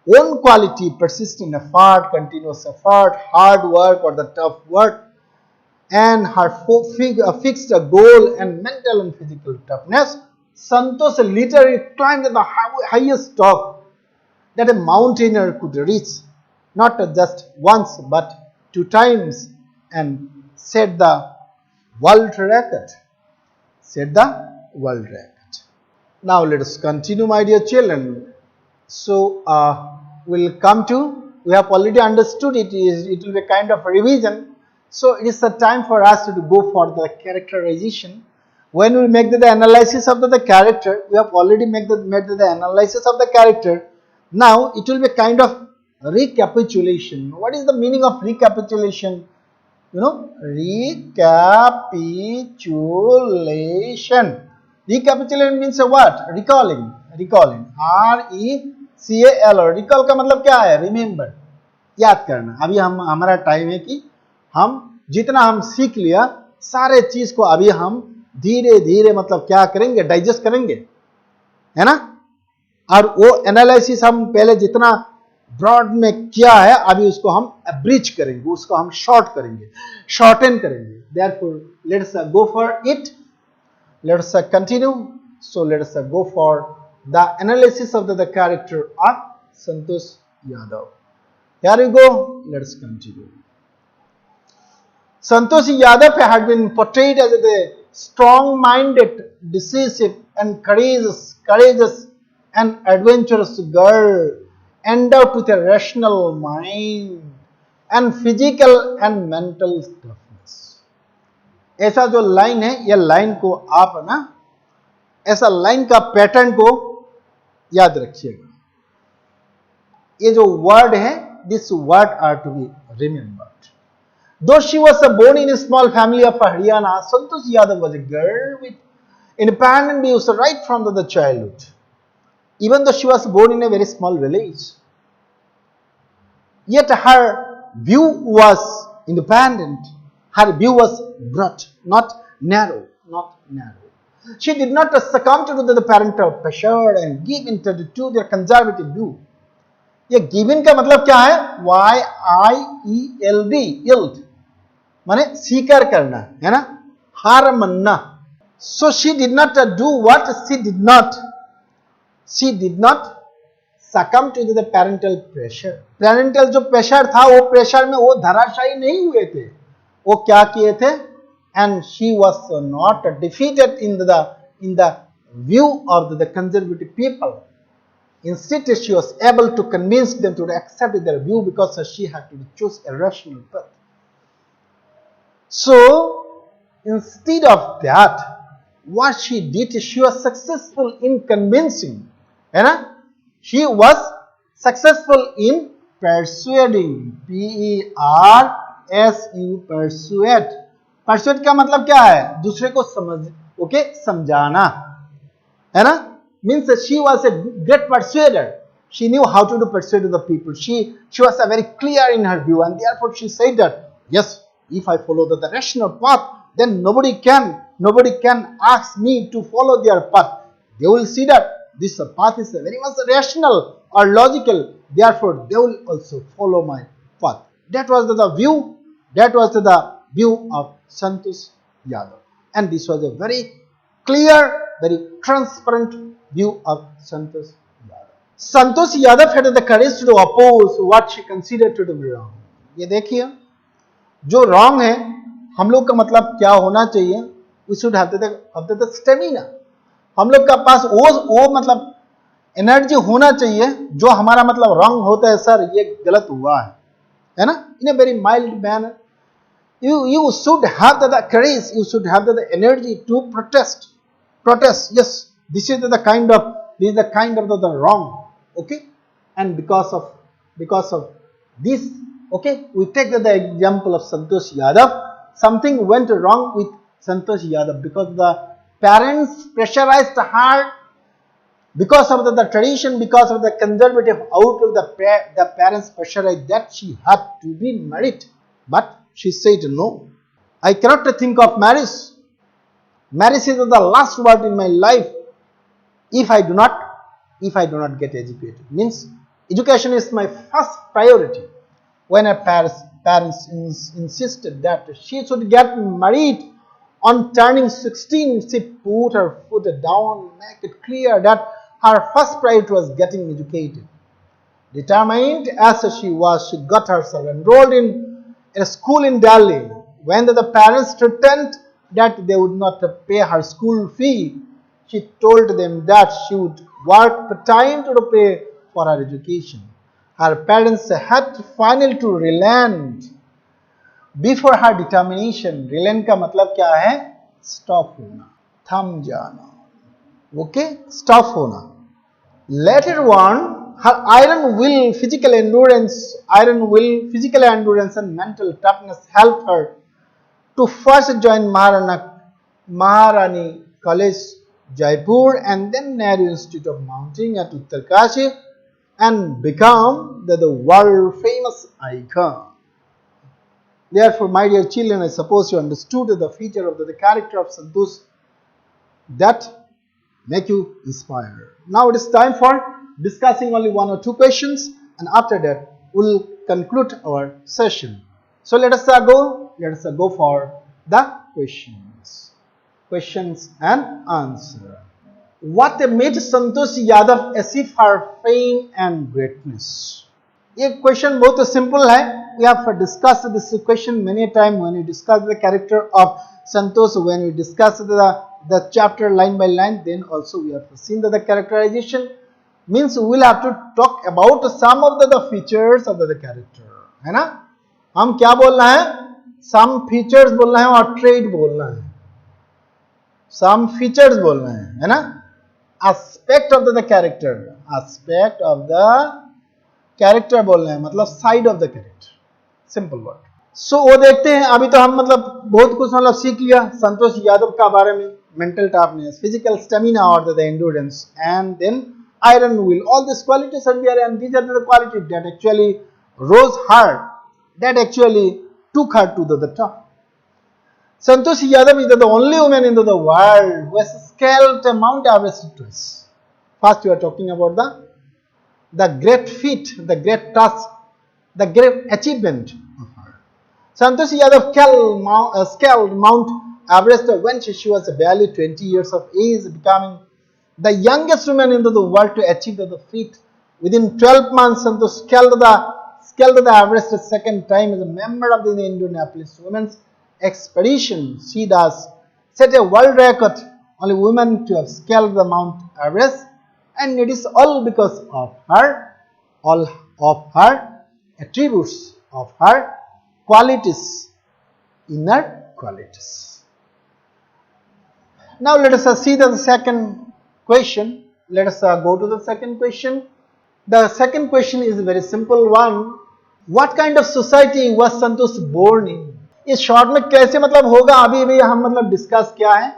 own quality, persistent effort, continuous effort, hard work or the tough work, and her fixed goal and mental and physical toughness, Santosh literally climbed the highest top that a mountaineer could reach, not just once but 2 times, and set the world record. Set the world record. Now let us continue, my dear children. So we'll come to, we have already understood it will be a kind of revision. So it is the time for us to go for the characterization. When we make the analysis of the character, we have already made the analysis of the character. Now it will be a kind of recapitulation. What is the meaning of recapitulation? You know, recapitulation. Recapitulation means what? Recalling. RECAL. Recall का मतलब क्या है? Remember, याद करना। अभी हमारा time है कि हम जितना हम सीख लिया सारे चीज को अभी हम धीरे धीरे मतलब क्या करेंगे, डाइजेस्ट करेंगे, है ना। और वो एनालिसिस हम पहले जितना ब्रॉड में किया है, अभी उसको हम अब्रिज करेंगे, उसको हम शॉर्ट करेंगे, शॉर्टन करेंगे। Therefore, let's go for it. Let's continue. So let's go for the analysis of the character of Santosh Yadav. Here we go. Let's continue. Santoshi Yadav had been portrayed as a strong-minded, decisive, and courageous and adventurous girl, endowed with a rational mind and physical and mental toughness. ऐसा जो line है, ये line को आप ना, ऐसा line का pattern को याद रखिएगा. ये जो वर्ड है, this word are to be remembered. Though she was born in a small family of Haryana, Santoshi Yadav was a girl with independent views right from the childhood. Even though she was born in a very small village, yet her view was independent. Her view was broad, not narrow. She did not succumb to the parental pressure and give in to their conservative view. ये given का मतलब क्या है? YIELD, yield, माने स्वीकार करना है ना, हार मानना. So she did not do what? She did not succumb to the parental pressure. Parental जो प्रेशर था, वो प्रेशर में वो धराशायी नहीं हुए थे. वो क्या किए थे? And she was not defeated in the view of the conservative people. Instead, she was able to convince them to accept their view because she had to choose a rational path. So, instead of that, what she did, she was successful in convincing. She was successful in persuading. PERSU, persuade. Persuade का मतलब क्या है? दूसरे को समझाना, है ना? Means that she was a great persuader. She knew how to persuade the people. She was very clear in her view, and therefore she said that, yes, if I follow the rational path, then nobody can ask me to follow their path. They will see that this path is very much rational or logical. Therefore, they will also follow my path. That was the view. That was the view of Santosh Yadav, and this was a very clear, very transparent view of Santosh Yadav. Santosh Yadav had the courage to oppose what she considered to be wrong. ये देखिए, जो wrong है, हम लोग का मतलब क्या होना चाहिए? We should have the stamina. हम लोग का पास वो मतलब एनर्जी होना चाहिए जो हमारा मतलब wrong होता है, सर ये गलत हुआ है ना? In a very mild manner. You should have the courage, you should have the energy to protest. Yes, this is the kind of the wrong. Okay, and because of this, okay, we take the example of Santosh Yadav. Something went wrong with Santosh Yadav because the parents pressurized her, because of the tradition, because of the conservative outlook. The parents pressurized that she had to be married, but she said no. I cannot think of marriage. Marriage is the last word in my life. If I do not get educated, means education is my first priority. When her parents insisted that she should get married on turning 16, she put her foot down, make it clear that her first priority was getting educated. Determined as she was, she got herself enrolled in a school in Delhi. When the parents threatened that they would not pay her school fee, she told them that she would work part-time to pay for her education. Her parents had finally to relent before her determination. Relent का मतलब क्या है? Stop होना, थम जाना. Okay, stop होना. Later on, her iron will, physical endurance, and mental toughness helped her to first join Maharani College, Jaipur, and then Nehru Institute of Mounting at Uttarkashi, and become the world famous icon. Therefore, my dear children, I suppose you understood the feature of the character of Santosh that make you inspired. Now it is time for discussing only one or two questions, and after that we'll conclude our session. So let us go for the questions and answer. What made Santoshi Yadav achieve her fame and greatness? ये question बहुत simple है. We have discussed this question many times when we discuss the character of Santosh, when we discuss the chapter line by line. Then also we have seen that the characterization means we will have to talk about some of the features of the character, है ना. हम क्या बोलना है, some features बोलना है और trait बोलना है. some features बोलना है ना. aspect of the character, aspect of the character बोलना है, मतलब side of the character, simple word. So वो देखते हैं. अभी तो हम मतलब बहुत कुछ मतलब सीख लिया संतोष यादव का बारे में. mental toughness, physical stamina or the endurance, and then iron will. All these qualities are there, and these are the qualities that actually rose her, that actually took her to the top. Santoshi Yadav is the only woman in the world who has scaled Mount Everest twice. First, we are talking about the great feat, the great task, the great achievement of her. Santoshi Yadav scaled Mount Everest when she was barely 20 years of age, becoming the youngest woman in the world to achieve the feat. Within 12 months, Santosh scaled the Everest a second time as a member of the Indianapolis Women's Expedition. She does set a world record, only women to have scaled the Mount Everest, and it is all because of her, all of her attributes, of her qualities, inner qualities. Now let us see the second question. Let us go to the second question. The second question is a very simple one. What kind of society was Santosh born in? इस short में कैसे मतलब होगा, अभी भी हम मतलब discuss किया है.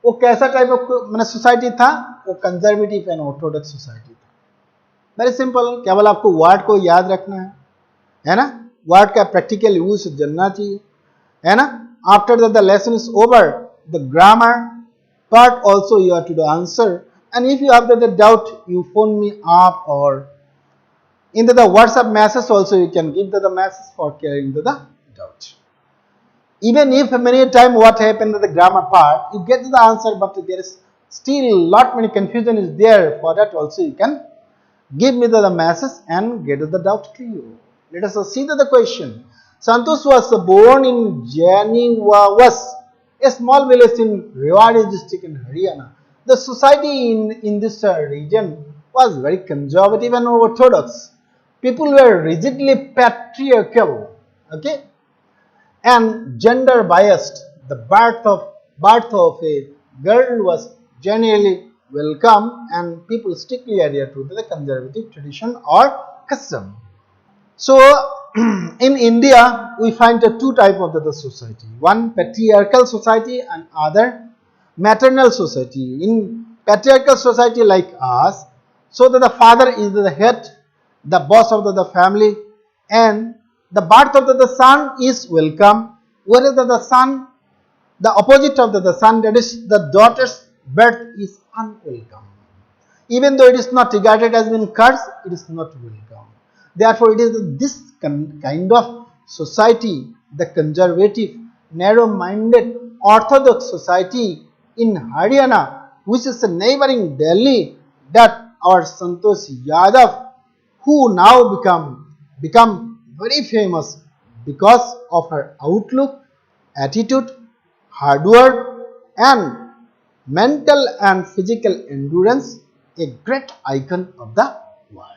वो कैसा टाइप ऑफ मतलब सोसाइटी था, वो कंजर्वेटिव एंड ऑर्थोडॉक्स सोसाइटी था. वेरी सिंपल, केवल आपको वर्ड को याद रखना है ना. वर्ड का प्रैक्टिकल यूज जानना चाहिए, है ना. After the lesson is over, the grammar part also you have to answer, and if you have the doubt, you phone me up or in the WhatsApp message also you can give the message for clearing the doubt. Even if many time what happened to the grammar part, you get the answer, but there is still lot many confusion is there. For that also you can give me the message and get the doubt clear. Let us see the question. Santosh was born in Janiwas, a small village in Rewari district in Haryana. The society in this region was very conservative and orthodox. People were rigidly patriarchal, okay, and gender biased. The birth of a girl was generally welcome, and people strictly adhere to the conservative tradition or custom. So in India, we find two types of the society. One patriarchal society and other maternal society. In patriarchal society like us, so that the father is the head, the boss of the family, and the birth of the son is welcome, whereas the son, the opposite of the son, that is the daughter's birth is unwelcome. Even though it is not regarded as being curse, it is not welcome. Therefore, it is this kind of society, the conservative, narrow-minded, orthodox society in Haryana, which is a neighboring Delhi, that our Santosh Yadav, who now become very famous because of her outlook, attitude, hard work, and mental and physical endurance, a great icon of the world.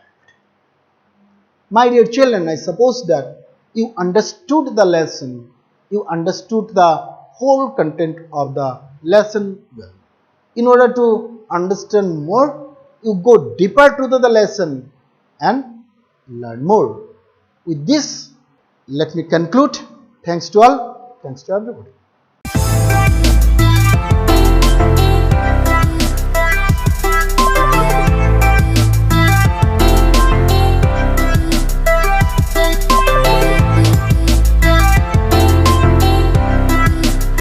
My dear children, I suppose that you understood the lesson, you understood the whole content of the lesson well. In order to understand more, you go deeper to the lesson and learn more. With this, let me conclude. Thanks to all. Thanks to everybody.